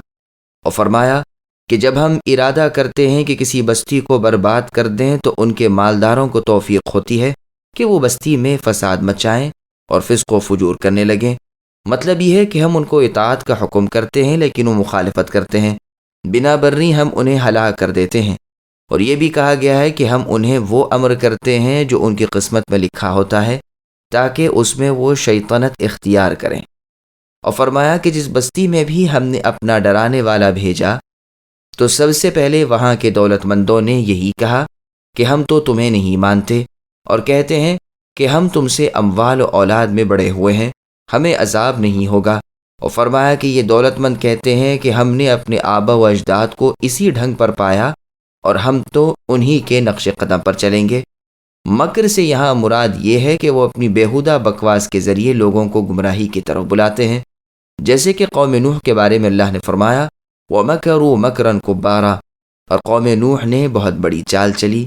اور فرمایا کہ جب ہم ارادہ کرتے ہیں کہ کسی بستی کو برباد کر دیں تو ان کے مالداروں کو توفیق ہوتی ہے کہ وہ بستی میں فساد مچائیں اور فسق و فجور کرنے لگیں۔ مطلب یہ ہے کہ ہم ان کو اطاعت کا حکم کرتے ہیں لیکن وہ مخالفت کرتے ہیں، بنا برری ہم انہیں ہلاک کر دیتے ہیں۔ اور یہ بھی کہا گیا ہے کہ ہم انہیں وہ امر کرتے ہیں جو ان کی قسمت میں لکھا ہوتا ہے تاکہ اس میں وہ شیطنت اختیار کریں۔ اور فرمایا کہ جس بستی میں بھی ہم نے اپنا ڈرانے والا بھیجا تو سب سے پہلے وہاں کے دولت مندوں نے یہی کہا کہ ہم تو تمہیں نہیں مانتے، اور کہتے ہیں کہ ہم تم سے اموال و اولاد میں بڑے ہوئے ہیں، ہمیں عذاب نہیں ہوگا۔ اور فرمایا کہ یہ دولت مند کہتے ہیں کہ ہم نے اپنے آبا و اجداد کو اسی ڈھنگ پر پایا اور ہم تو انہی کے نقش قدم پر چلیں گے۔ مکر سے یہاں مراد یہ ہے کہ وہ اپنی بیہودہ بکواس کے ذریعے لوگوں کو گمراہی کی طرف بلاتے ہیں، جیسے کہ قوم نوح کے بارے میں اللہ نے فرمایا وَمَكَرُوا مَكْرًا كُبَّارًا، اور قوم نوح نے بہت بڑی چال چلی،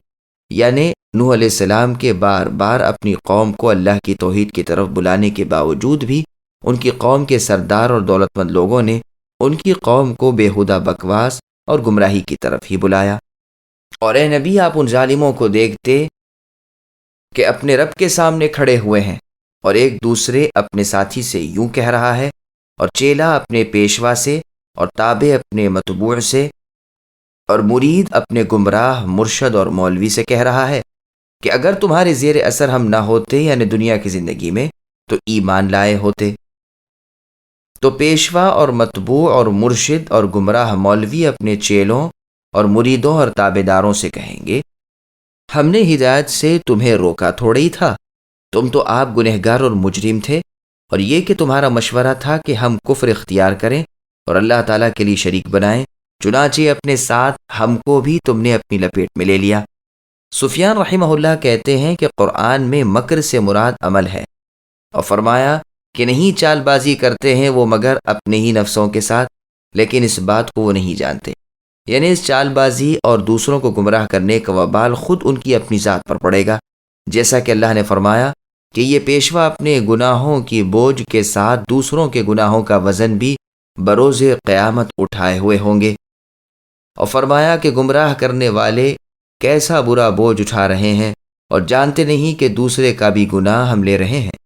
یعنی نوح علیہ السلام کے بار بار اپنی قوم کو اللہ کی توحید کی طرف بلانے کے باوجود بھی ان کی قوم کے سردار اور دولت مند لوگوں نے ان کی قوم کو بیہودہ بکواس اور گمراہی کی طرف ہی بلایا۔ اور اے نبی، آپ ان ظالموں کو دیکھتے کہ اپنے رب کے سامنے کھڑے ہوئے ہیں اور ایک دوسرے اپنے ساتھی سے یوں کہہ رہا ہے، اور چیلا اپنے پیشوا سے، اور تابع اپنے متبوع سے، اور مرید اپنے گمراہ مرشد اور مولوی سے کہہ رہا ہے کہ اگر تمہارے زیر اثر ہم نہ ہوتے یعنی دنیا کی زندگی میں تو ایمان لائے ہوتے۔ تو پیشوا اور متبوع اور مرشد اور گمراہ مولوی اپنے چیلوں اور مریدوں اور تابع داروں سے کہیں گے ہم نے ہدایت سے تمہیں روکا تھوڑا ہی تھا، تم تو آپ گنہگار اور مجرم تھے، اور یہ کہ تمہارا مشورہ تھا کہ ہم کفر اختیار کریں اور اللہ تعالیٰ کے لیے شریک بنائیں، چنانچہ اپنے ساتھ ہم کو بھی تم نے اپنی لپیٹ میں لے لیا۔ سفیان رحمہ اللہ کہتے ہیں کہ قرآن میں مکر سے مراد عمل ہے، اور فرمایا کہ نہیں چال بازی کرتے ہیں وہ مگر اپنے ہی نفسوں کے ساتھ، لیکن اس بات کو وہ نہیں جانتے، یعنی اس چال بازی اور دوسروں کو گمراہ کرنے کا وبال خود ان کی اپنی ذات پر پڑے گا، جیسا کہ اللہ نے فرمایا کہ یہ پیشوا اپنے گناہوں کی بوجھ کے ساتھ دوسروں کے گناہوں کا وزن بھی بروز قیامت اٹھائے ہوئے ہوں گے۔ اور فرمایا کہ گمراہ کرنے والے کیسا برا بوجھ اٹھا رہے ہیں اور جانتے نہیں کہ دوسرے کا بھی گناہ ہم لے رہے ہیں۔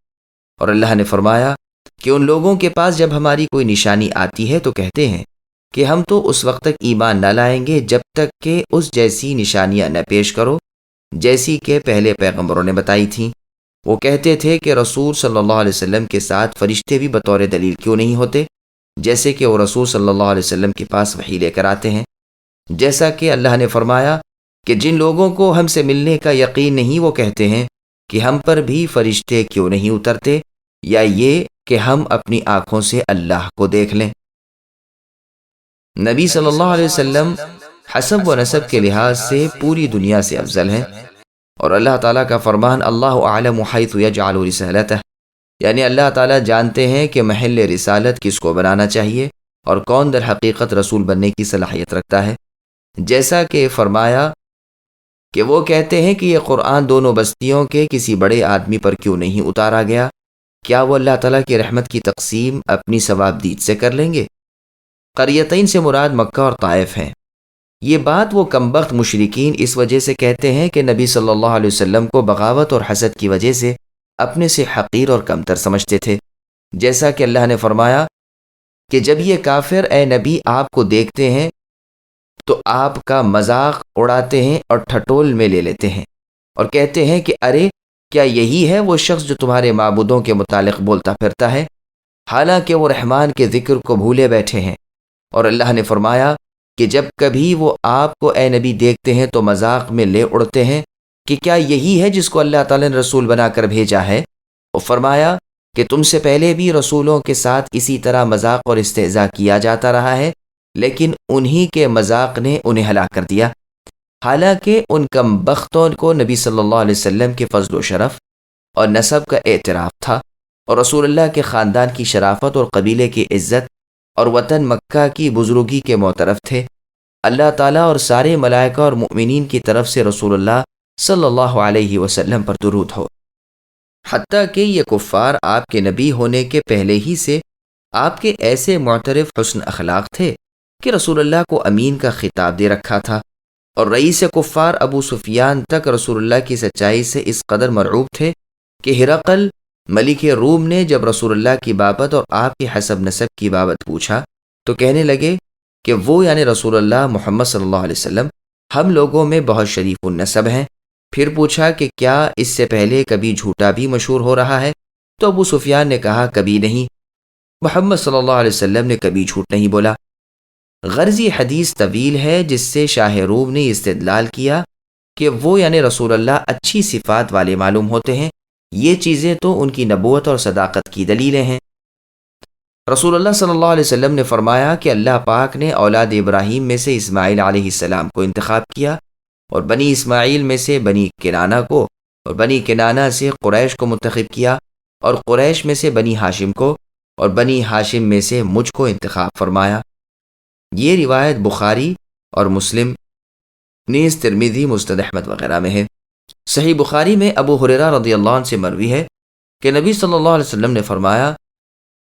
اور اللہ نے فرمایا کہ ان لوگوں کے پاس جب ہماری کوئی نشانی آتی ہے تو کہتے ہیں کہ ہم تو اس وقت تک ایمان نہ لائیں گے جب تک کہ اس جیسی نشانیاں نہ پیش کرو جیسی کہ پہلے پیغمبروں نے بتائی تھیں۔ وہ کہتے تھے کہ رسول صلی اللہ علیہ وسلم کے ساتھ فرشتے بھی بطور دلیل کیوں نہیں ہوتے، جیسے کہ وہ رسول صلی اللہ علیہ وسلم کے پاس وحی لے کر آتے ہیں۔ جیسا کہ اللہ نے فرمایا کہ جن لوگوں کو ہم سے ملنے کا یقین نہیں وہ کہتے ہیں کہ ہم پر بھی فرشتے کیوں نہیں اترتے، یا یہ کہ ہم اپنی آنکھوں سے اللہ کو دیکھ لیں۔ نبی صلی اللہ علیہ وسلم حسب و نسب کے لحاظ سے پوری دنیا سے افضل ہیں، اور اللہ تعالیٰ کا فرمان اللہ اعلم حیث یجعل رسالتہ، یعنی اللہ تعالیٰ جانتے ہیں کہ محل رسالت کس کو بنانا چاہیے اور کون در حقیقت رسول بننے کی صلاحیت رکھتا ہے؟ جیسا کہ فرمایا کہ وہ کہتے ہیں کہ یہ قرآن دونوں بستیوں کے کسی بڑے آدمی پر کیوں نہیں اتارا گیا؟ کیا وہ اللہ تعالیٰ کی رحمت کی تقسیم اپنی ثوابدید سے کر لیں گے؟ قریتین سے مراد مکہ اور طائف ہیں۔ یہ بات وہ کمبخت مشرکین اس وجہ سے کہتے ہیں کہ نبی صلی اللہ علیہ وسلم کو بغاوت اور حسد کی وجہ سے اپنے سے حقیر اور کمتر سمجھتے تھے، جیسا کہ اللہ نے فرمایا کہ جب یہ کافر اے نبی آپ کو دیکھتے ہیں تو آپ کا مذاق اڑاتے ہیں اور ٹھٹول میں لے لیتے ہیں اور کہتے ہیں کہ ارے کیا یہی ہے وہ شخص جو تمہارے معبودوں کے متعلق بولتا پھرتا ہے، حالانکہ وہ رحمان کے ذکر کو بھولے بیٹھے ہیں۔ اور اللہ نے فرمایا کہ جب کبھی وہ آپ کو اے نبی دیکھتے ہیں تو مذاق میں لے اڑتے ہیں کہ کیا یہی ہے جس کو اللہ تعالیٰ نے رسول بنا کر بھیجا ہے۔ اور فرمایا کہ تم سے پہلے بھی رسولوں کے ساتھ اسی طرح مذاق اور استہزاء کیا جاتا رہا ہے، لیکن انہی کے مذاق نے انہیں ہلاک کر دیا۔ حالانکہ ان کم بختوں کو نبی صلی اللہ علیہ وسلم کے فضل و شرف اور نسب کا اعتراف تھا، اور رسول اللہ کے خاندان کی شرافت اور قبیلے کی عزت اور وطن مکہ کی بزرگی کے معترف تھے۔ اللہ تعالیٰ اور سارے ملائکہ اور مؤمنین کی طرف سے رسول اللہ صلی اللہ علیہ وسلم پر درود ہو۔ حتیٰ کہ یہ کفار آپ کے نبی ہونے کے پہلے ہی سے آپ کے ایسے معترف حسن اخلاق تھے کہ رسول اللہ کو امین کا خطاب دے رکھا تھا، اور رئیس کفار ابو سفیان تک رسول اللہ کی سچائی سے اس قدر مرعوب تھے کہ ہرقل ملک روم نے جب رسول اللہ کی بابت اور آپ کے حسب نسب کی بابت پوچھا تو کہنے لگے کہ وہ یعنی رسول اللہ محمد صلی اللہ علیہ وسلم ہم لوگوں میں بہت شریف النسب ہیں۔ پھر پوچھا کہ کیا اس سے پہلے کبھی جھوٹا بھی مشہور ہو رہا ہے؟ تو ابو سفیان نے کہا کبھی نہیں، محمد صلی اللہ علیہ وسلم نے کبھی جھوٹ نہیں بولا۔ غرض یہ حدیث طویل ہے جس سے شاہ روم نے استدلال کیا کہ وہ یعنی رسول اللہ اچھی صفات والے معلوم ہوتے ہیں۔ یہ چیزیں تو ان کی نبوت اور صداقت کی دلیلیں ہیں۔ رسول اللہ صلی اللہ علیہ وسلم نے فرمایا کہ اللہ پاک نے اولاد ابراہیم میں سے اسماعیل علیہ السلام کو انتخاب کیا، اور بنی اسماعیل میں سے بنی کنانہ کو، اور بنی کنانہ سے قریش کو منتخب کیا، اور قریش میں سے بنی ہاشم کو، اور بنی ہاشم میں سے مجھ کو انتخاب فرمایا۔ یہ روایت بخاری اور مسلم نیز ترمذی مسند احمد وغیرہ میں ہے۔ صحیح بخاری میں ابو ہریرہ رضی اللہ عنہ سے مروی ہے کہ نبی صلی اللہ علیہ وسلم نے فرمایا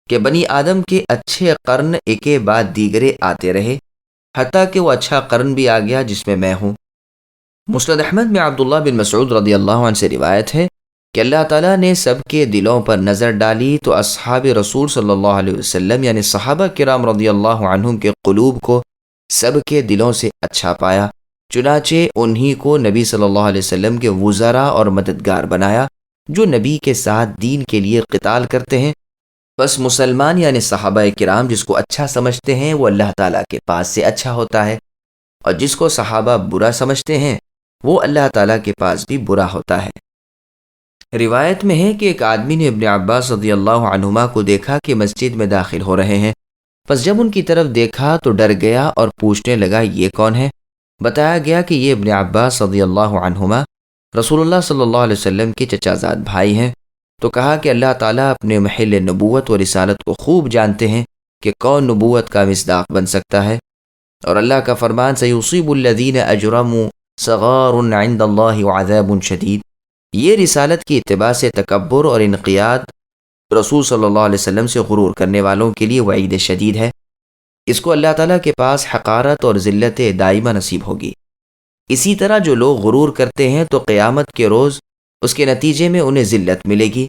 کہ بنی آدم کے اچھے قرن ایک بعد دیگرے آتے رہے، حتیٰ کہ وہ اچھا قرن بھی آ گیا جس میں میں ہوں۔ مسند احمد میں عبداللہ بن مسعود رضی اللہ عنہ سے روایت ہے کہ اللہ تعالیٰ نے سب کے دلوں پر نظر ڈالی تو اصحاب رسول صلی اللہ علیہ وسلم یعنی صحابہ کرام رضی اللہ عنہم کے قلوب کو سب کے دلوں سے اچھا پایا، چنانچہ انہی کو نبی صلی اللہ علیہ وسلم کے وزراء اور مددگار بنایا جو نبی کے ساتھ دین کے لیے قتال کرتے ہیں۔ بس مسلمان یعنی صحابہ کرام جس کو اچھا سمجھتے ہیں وہ اللہ تعالیٰ کے پاس سے اچھا ہوتا ہے، اور جس کو صحابہ برا سمجھتے ہیں وہ اللہ تعالیٰ کے پاس بھی برا ہوتا ہے۔ روایت میں ہے کہ ایک آدمی نے ابن عباس رضی اللہ عنہما کو دیکھا کہ مسجد میں داخل ہو رہے ہیں، پس جب ان کی طرف دیکھا تو ڈر گیا اور پوچھنے لگا یہ کون ہے؟ بتایا گیا کہ یہ ابن عباس رضی اللہ عنہما رسول اللہ صلی اللہ علیہ وسلم کے چچا زاد بھائی ہیں۔ تو کہا کہ اللہ تعالیٰ اپنے محل نبوت و رسالت کو خوب جانتے ہیں کہ کون نبوت کا مصداق بن سکتا ہے، اور اللہ کا فرمان سیصیب الذین اجرموا صغار عند اللہ وعذاب شدید، یہ رسالت کی اتباع سے تکبر اور انقیاد رسول صلی اللہ علیہ وسلم سے غرور کرنے والوں کے لیے وعید شدید ہے۔ اس کو اللہ تعالیٰ کے پاس حقارت اور ذلت دائمہ نصیب ہوگی۔ اسی طرح جو لوگ غرور کرتے ہیں تو قیامت کے روز اس کے نتیجے میں انہیں ذلت ملے گی،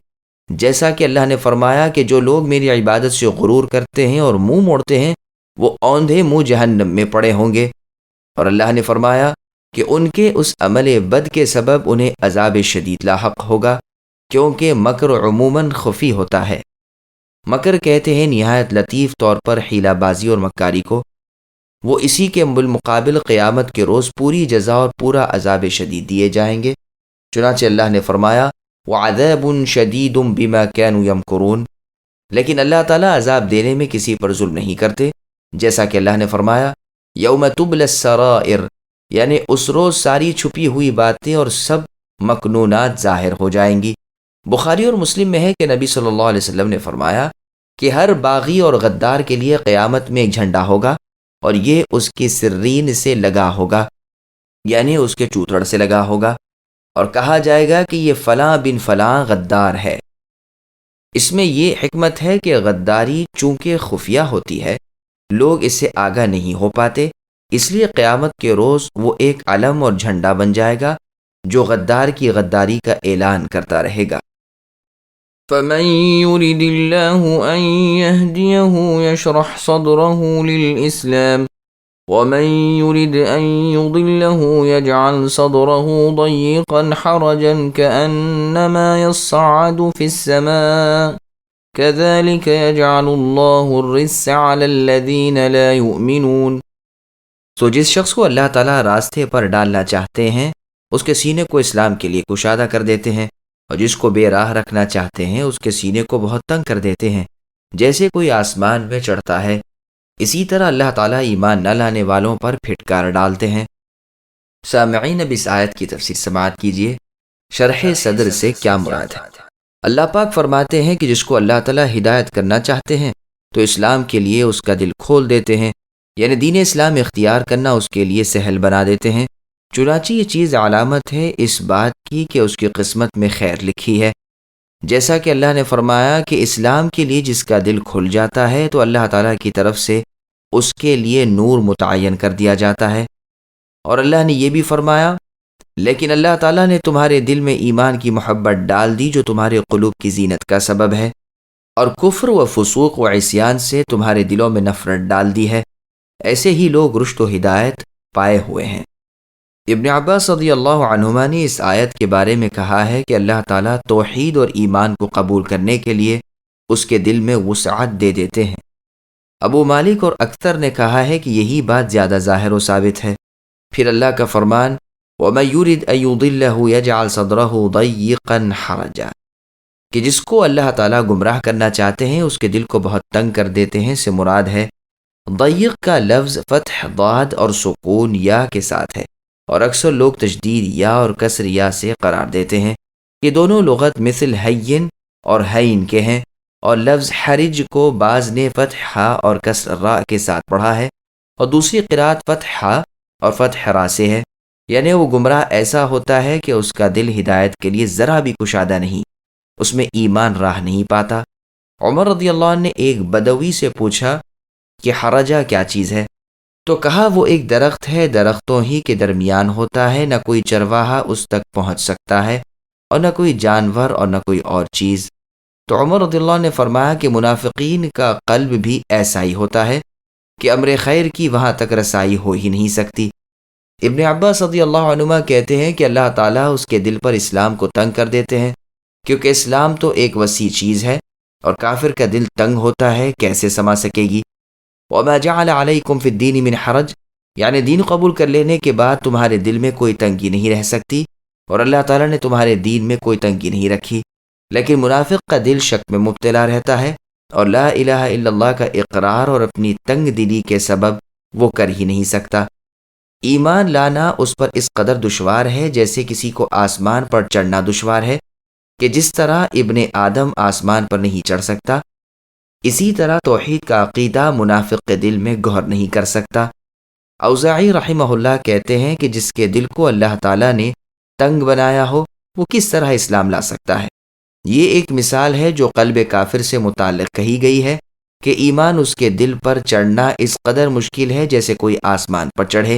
جیسا کہ اللہ نے فرمایا کہ جو لوگ میری عبادت سے غرور کرتے ہیں اور منہ موڑتے ہیں وہ اوندھے منہ جہنم میں پڑے ہوں گے، اور اللہ نے فرمایا کہ ان کے اس عمل بد کے سبب انہیں عذاب شدید لاحق ہوگا، کیونکہ مکر عموماً خفی ہوتا ہے۔ مکر کہتے ہیں نہایت لطیف طور پر حیلہ بازی اور مکاری کو، وہ اسی کے بالمقابل قیامت کے روز پوری جزا اور پورا عذاب شدید دیے جائیں گے۔ چنانچہ اللہ نے فرمایا وعذاب شدید بما كانوا يمكرون، لیکن اللہ تعالیٰ عذاب دینے میں کسی پر ظلم نہیں کرتے، جیسا کہ اللہ نے فرمایا یوم تبلی السرائر، یعنی اس روز ساری چھپی ہوئی باتیں اور سب مکنونات ظاہر ہو جائیں گی۔ بخاری اور مسلم میں ہے کہ نبی صلی اللہ علیہ وسلم نے فرمایا کہ ہر باغی اور غدار کے لیے قیامت میں ایک جھنڈا ہوگا اور یہ اس کی سرین سے لگا ہوگا، یعنی اس کے چوتڑ سے لگا ہوگا، اور کہا جائے گا کہ یہ فلاں بن فلاں غدار ہے۔ اس میں یہ حکمت ہے کہ غداری چونکہ خفیہ ہوتی ہے، لوگ اس سے آگاہ نہیں ہو پاتے، اس لیے قیامت کے روز وہ ایک علم اور جھنڈا بن جائے گا جو غدار کی غداری کا اعلان کرتا رہے گا۔ فمن يرد الله أن يهديه يشرح صدره للإسلام ومن يرد أن يضله يجعل صدره ضيقا حرجا كأنما يصعد في السماء كذلك يجعل الله الرجس على الذين لا يؤمنون۔ سو جس شخص کو اللہ تعالیٰ راستے پر ڈالنا چاہتے ہیں اس کے سینے کو اسلام کے لیے کشادہ کر دیتے ہیں، اور جس کو بے راہ رکھنا چاہتے ہیں اس کے سینے کو بہت تنگ کر دیتے ہیں، جیسے کوئی آسمان میں چڑھتا ہے۔ اسی طرح اللہ تعالیٰ ایمان نہ لانے والوں پر پھٹکار ڈالتے ہیں۔ سامعین، اب اس آیت کی تفسیر سماعت کیجیے۔ شرح صدر سے کیا مراد ہے؟ اللہ پاک فرماتے ہیں کہ جس کو اللہ تعالیٰ ہدایت کرنا چاہتے ہیں تو اسلام کے لیے اس کا دل کھول دیتے ہیں، یعنی دین اسلام اختیار کرنا اس کے لیے سہل بنا دیتے ہیں۔ چنانچہ یہ چیز علامت ہے اس بات کی کہ اس کی قسمت میں خیر لکھی ہے، جیسا کہ اللہ نے فرمایا کہ اسلام کے لیے جس کا دل کھل جاتا ہے تو اللہ تعالیٰ کی طرف سے اس کے لیے نور متعین کر دیا جاتا ہے۔ اور اللہ نے یہ بھی فرمایا، لیکن اللہ تعالیٰ نے تمہارے دل میں ایمان کی محبت ڈال دی جو تمہارے قلوب کی زینت کا سبب ہے، اور کفر و فسوق و عصیان سے تمہارے دلوں میں نفرت ڈال دی ہے، ایسے ہی لوگ رشد و ہدایت پائے ہوئے ہیں۔ ابن عباس رضی اللہ عنہما نے اس آیت کے بارے میں کہا ہے کہ اللہ تعالیٰ توحید اور ایمان کو قبول کرنے کے لیے اس کے دل میں وسعت دے دیتے ہیں۔ ابو مالک اور اکثر نے کہا ہے کہ یہی بات زیادہ ظاہر و ثابت ہے۔ پھر اللہ کا فرمان وَمَن يُرِدْ أَن يُضِلَّهُ يَجْعَلْ صَدْرَهُ ضَيِّقًا حَرَجًا، کہ جس کو اللہ تعالیٰ گمراہ کرنا چاہتے ہیں اس کے دل کو بہت تنگ کر دیتے ہیں سے مراد ہے ضیق کا لفظ فتح ضاد اور سکون یا کے ساتھ ہے، اور اکثر لوگ تشدید یا اور کسر یا سے قرار دیتے ہیں۔ یہ دونوں لغت مثل حین اور حین کے ہیں، اور لفظ حرج کو بعض نے فتح اور کسر را کے ساتھ پڑھا ہے، اور دوسری قرات فتح اور فتح را سے ہے، یعنی وہ گمراہ ایسا ہوتا ہے کہ اس کا دل ہدایت کے لیے ذرا بھی کشادہ نہیں، اس میں ایمان راہ نہیں پاتا۔ عمر رضی اللہ عنہ نے ایک بدوی سے پوچھا کہ حرجہ کیا چیز ہے؟ تو کہا وہ ایک درخت ہے، درختوں ہی کے درمیان ہوتا ہے، نہ کوئی چرواہا اس تک پہنچ سکتا ہے اور نہ کوئی جانور اور نہ کوئی اور چیز۔ تو عمر رضی اللہ عنہ نے فرمایا کہ منافقین کا قلب بھی ایسا ہی ہوتا ہے کہ امر خیر کی وہاں تک رسائی ہو ہی نہیں سکتی۔ ابن عباس رضی اللہ عنہما کہتے ہیں کہ اللہ تعالیٰ اس کے دل پر اسلام کو تنگ کر دیتے ہیں، کیونکہ اسلام تو ایک وسیع چیز ہے اور کافر کا دل تنگ ہوتا ہے، کیسے سما سکے گی؟ وَمَا جَعَلَ عَلَيْكُمْ فِي الدِّينِ مِنْ حَرَجٍ، یعنی دین قبول کر لینے کے بعد تمہارے دل میں کوئی تنگی نہیں رہ سکتی، اور اللہ تعالیٰ نے تمہارے دین میں کوئی تنگی نہیں رکھی۔ لیکن منافق کا دل شک میں مبتلا رہتا ہے اور لا الہ الا اللہ کا اقرار اور اپنی تنگ دلی کے سبب وہ کر ہی نہیں سکتا۔ ایمان لانا اس پر اس قدر دشوار ہے جیسے کسی کو آسمان پر چڑھنا دشوار ہے، کہ جس طرح ابن آدم آسمان پر نہیں چڑھ سکتا، اسی طرح توحید کا عقیدہ منافق کے دل میں گہر نہیں کر سکتا۔ اوزاعی رحمہ اللہ کہتے ہیں کہ جس کے دل کو اللہ تعالیٰ نے تنگ بنایا ہو وہ کس طرح اسلام لا سکتا ہے؟ یہ ایک مثال ہے جو قلب کافر سے متعلق کہی گئی ہے کہ ایمان اس کے دل پر چڑھنا اس قدر مشکل ہے جیسے کوئی آسمان پر چڑھے،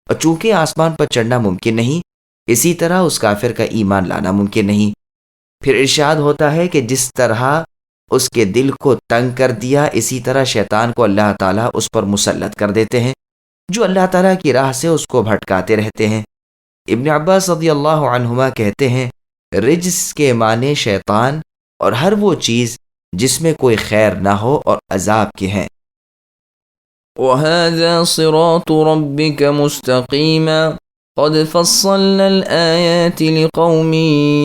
اور چونکہ آسمان پر چڑھنا ممکن نہیں، اسی طرح اس کافر کا ایمان لانا ممکن نہیں۔ پھر ارشاد ہوتا ہے کہ جس طرح اس کے دل کو تنگ کر دیا، اسی طرح شیطان کو اللہ تعالیٰ اس پر مسلط کر دیتے ہیں جو اللہ تعالیٰ کی راہ سے اس کو بھٹکاتے رہتے ہیں۔ ابن عباس رضی اللہ عنہما کہتے ہیں رجس کے معنی شیطان اور ہر وہ چیز جس میں کوئی خیر نہ ہو اور عذاب کے ہیں۔ وَهَذَا صِرَاطُ رَبِّكَ مُسْتَقِيمًا قَدْ فَصَّلْنَا الْآيَاتِ لِقَوْمٍ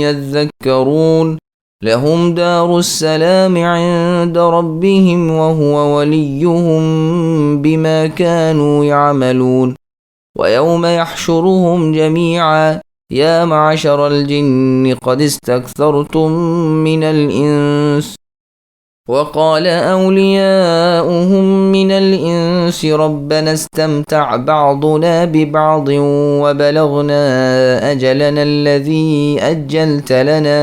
يَذَّكَّرُونَ لَهُمْ دَارُ السَّلَامِ عِندَ رَبِّهِمْ وَهُوَ وَلِيُّهُمْ بِمَا كَانُوا يَعْمَلُونَ وَيَوْمَ يَحْشُرُهُمْ جَمِيعًا يَا مَعْشَرَ الْجِنِّ قَدِ اسْتَكْثَرْتُم مِّنَ الْإِنسِ وقال أولياؤهم من الإنس ربنا استمتع بعضنا ببعض وبلغنا أجلنا الذي أجلت لنا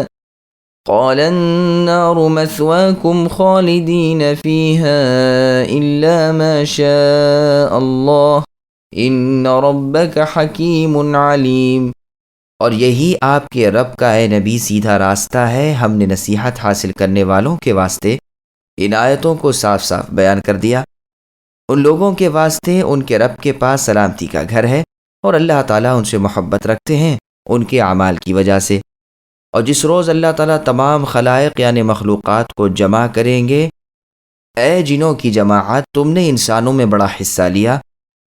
قال النار مثواكم خالدين فيها إلا ما شاء الله إن ربك حكيم عليم۔ اور یہی آپ کے رب کا اے نبی سیدھا راستہ ہے۔ ہم نے نصیحت حاصل کرنے والوں کے واسطے ان آیتوں کو صاف صاف بیان کر دیا۔ ان لوگوں کے واسطے ان کے رب کے پاس سلامتی کا گھر ہے، اور اللہ تعالیٰ ان سے محبت رکھتے ہیں ان کے اعمال کی وجہ سے۔ اور جس روز اللہ تعالیٰ تمام خلائق یعنی مخلوقات کو جمع کریں گے، اے جنوں کی جماعت، تم نے انسانوں میں بڑا حصہ لیا۔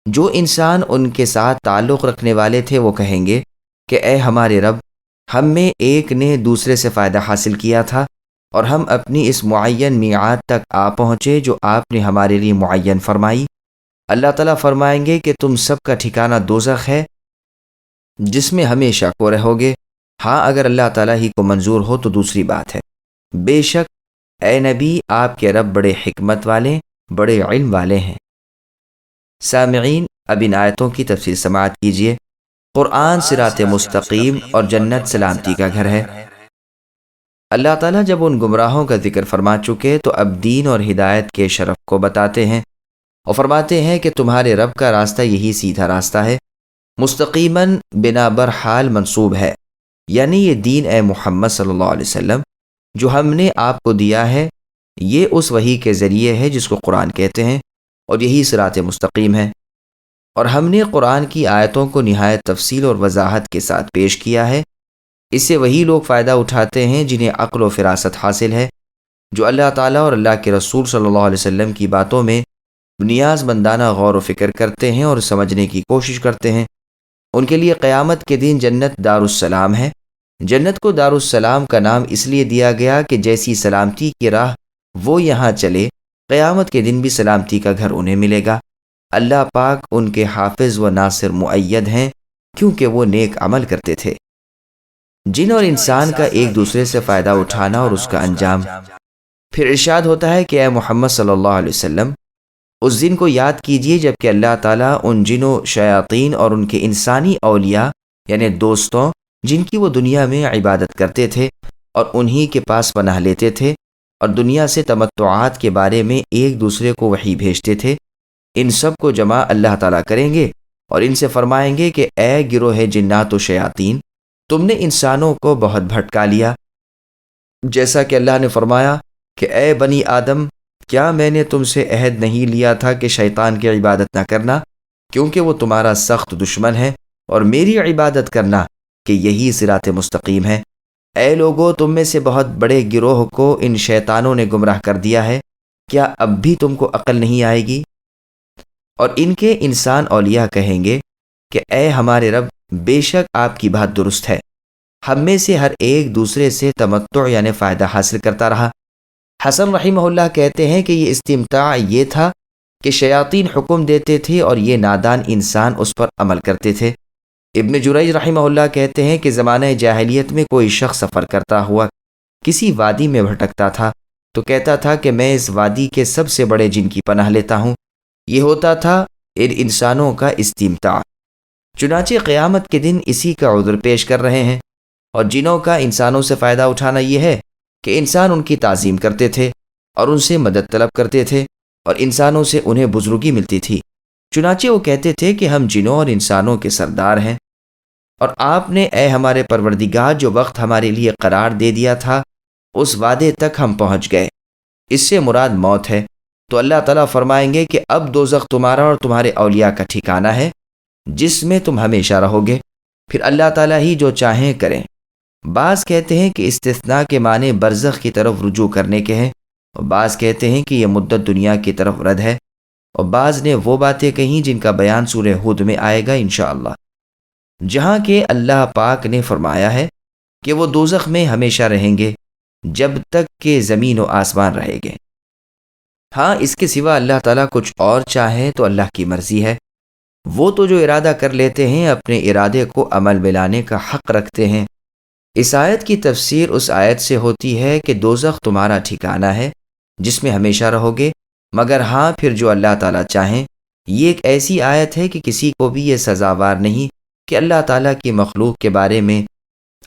جو انسان ان کے ساتھ تعلق رکھنے والے تھے وہ کہیں گے کہ اے ہمارے رب، ہم میں ایک نے دوسرے سے فائدہ حاصل کیا تھا، اور ہم اپنی اس معین میعاد تک آ پہنچے جو آپ نے ہمارے لیے معین فرمائی۔ اللہ تعالیٰ فرمائیں گے کہ تم سب کا ٹھکانہ دوزخ ہے جس میں ہمیشہ کو رہو گے۔ ہاں، اگر اللہ تعالیٰ ہی کو منظور ہو تو دوسری بات ہے۔ بے شک اے نبی، آپ کے رب بڑے حکمت والے، بڑے علم والے ہیں۔ سامعین، اب ان آیتوں کی تفسیر سماعت کیجیے۔ قرآن صراط مستقیم اور جنت سلامتی کا گھر ہے۔ اللہ تعالیٰ جب ان گمراہوں کا ذکر فرما چکے تو اب دین اور ہدایت کے شرف کو بتاتے ہیں اور فرماتے ہیں کہ تمہارے رب کا راستہ یہی سیدھا راستہ ہے۔ مستقیماً بنا برحال منصوب ہے، یعنی یہ دین اے محمد صلی اللہ علیہ وسلم جو ہم نے آپ کو دیا ہے، یہ اس وحی کے ذریعے ہے جس کو قرآن کہتے ہیں، اور یہی صراط مستقیم ہے۔ اور ہم نے قرآن کی آیتوں کو نہایت تفصیل اور وضاحت کے ساتھ پیش کیا ہے۔ اس سے وہی لوگ فائدہ اٹھاتے ہیں جنہیں عقل و فراست حاصل ہے، جو اللہ تعالیٰ اور اللہ کے رسول صلی اللہ علیہ وسلم کی باتوں میں نیاز مندانہ غور و فکر کرتے ہیں اور سمجھنے کی کوشش کرتے ہیں۔ ان کے لیے قیامت کے دن جنت دارالسلام ہے۔ جنت کو دارالسلام کا نام اس لیے دیا گیا کہ جیسی سلامتی کی راہ وہ یہاں چلے، قیامت کے دن بھی سلامتی کا گھر انہیں ملے گا۔ اللہ پاک ان کے حافظ و ناصر مؤید ہیں، کیونکہ وہ نیک عمل کرتے تھے۔ جن اور انسان کا ایک دوسرے سے فائدہ اٹھانا اور اس کا انجام۔ پھر ارشاد ہوتا ہے کہ اے محمد صلی اللہ علیہ وسلم، اس دن کو یاد کیجیے جب کہ اللہ تعالیٰ ان جنوں، شیاطین اور ان کے انسانی اولیاء یعنی دوستوں جن کی وہ دنیا میں عبادت کرتے تھے اور انہی کے پاس پناہ لیتے تھے اور دنیا سے تمتعات کے بارے میں ایک دوسرے کو وحی بھیجتے تھے، ان سب کو جمع اللہ تعالیٰ کریں گے اور ان سے فرمائیں گے کہ اے گروہ جنات و شیاطین، تم نے انسانوں کو بہت بھٹکا لیا، جیسا کہ اللہ نے فرمایا کہ اے بنی آدم، کیا میں نے تم سے عہد نہیں لیا تھا کہ شیطان کی عبادت نہ کرنا، کیونکہ وہ تمہارا سخت دشمن ہے، اور میری عبادت کرنا کہ یہی صراط مستقیم ہے۔ اے لوگو، تم میں سے بہت بڑے گروہ کو ان شیطانوں نے گمراہ کر دیا ہے، کیا اب بھی تم کو عقل نہیں آئے گی؟ اور ان کے انسان اولیاء کہیں گے کہ اے ہمارے رب، بے شک آپ کی بات درست ہے، ہم میں سے ہر ایک دوسرے سے تمتع یعنی فائدہ حاصل کرتا رہا۔ حسن رحمہ اللہ کہتے ہیں کہ یہ استمتاع یہ تھا کہ شیاطین حکم دیتے تھے اور یہ نادان انسان اس پر عمل کرتے تھے۔ ابن جریج رحمہ اللہ کہتے ہیں کہ زمانہ جاہلیت میں کوئی شخص سفر کرتا ہوا کسی وادی میں بھٹکتا تھا تو کہتا تھا کہ میں اس وادی کے سب سے بڑے جن کی پناہ لیتا ہوں۔ یہ ہوتا تھا ان انسانوں کا استمتاع۔ چنانچہ قیامت کے دن اسی کا عذر پیش کر رہے ہیں، اور جنوں کا انسانوں سے فائدہ اٹھانا یہ ہے کہ انسان ان کی تعظیم کرتے تھے اور ان سے مدد طلب کرتے تھے، اور انسانوں سے انہیں بزرگی ملتی تھی۔ چنانچہ وہ کہتے تھے کہ ہم جنوں اور انسانوں کے سردار ہیں، اور آپ نے اے ہمارے پروردگار جو وقت ہمارے لیے قرار دے دیا تھا اس وعدے تک ہم پہنچ گئے، اس سے مراد موت ہے۔ تو اللہ تعالیٰ فرمائیں گے کہ اب دوزخ تمہارا اور تمہارے اولیاء کا ٹھکانہ ہے جس میں تم ہمیشہ رہو گے، پھر اللہ تعالیٰ ہی جو چاہیں کریں۔ بعض کہتے ہیں کہ استثناء کے معنی برزخ کی طرف رجوع کرنے کے ہیں، اور بعض کہتے ہیں کہ یہ مدت دنیا کی طرف رد ہے، اور بعض نے وہ باتیں کہیں جن کا بیان سورہ ہود میں آئے گا انشاءاللہ، جہاں کہ اللہ پاک نے فرمایا ہے کہ وہ دوزخ میں ہمیشہ رہیں گے جب تک کہ زمین و آسمان رہے گے۔ ہاں، اس کے سوا اللہ تعالیٰ کچھ اور چاہے تو اللہ کی مرضی ہے، وہ تو جو ارادہ کر لیتے ہیں اپنے ارادے کو عمل میں لانے کا حق رکھتے ہیں۔ اس آیت کی تفسیر اس آیت سے ہوتی ہے کہ دوزخ تمہارا ٹھکانہ ہے جس میں ہمیشہ رہو گے، مگر ہاں پھر جو اللہ تعالیٰ چاہیں۔ یہ ایک ایسی آیت ہے کہ کسی کو بھی یہ سزاوار نہیں کہ اللہ تعالیٰ کی مخلوق کے بارے میں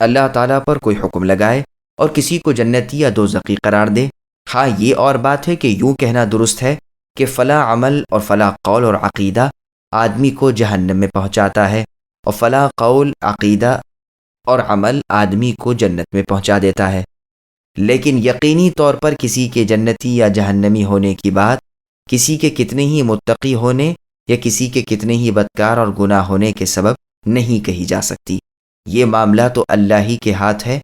اللہ تعالیٰ پر کوئی حکم لگائے اور کسی کو جنتی یا دوزخی قرار دے۔ ہاں یہ اور بات ہے کہ یوں کہنا درست ہے کہ فلاں عمل اور فلاں قول اور عقیدہ آدمی کو جہنم میں پہنچاتا ہے، اور فلاں قول، عقیدہ اور عمل آدمی کو جنت میں پہنچا دیتا ہے۔ لیکن یقینی طور پر کسی کے جنتی یا جہنمی ہونے کی بات کسی کے کتنے ہی متقی ہونے یا کسی کے کتنے ہی بدکار اور گناہ ہونے کے سبب نہیں کہی جا سکتی۔ یہ معاملہ تو اللہ ہی کے ہاتھ ہے،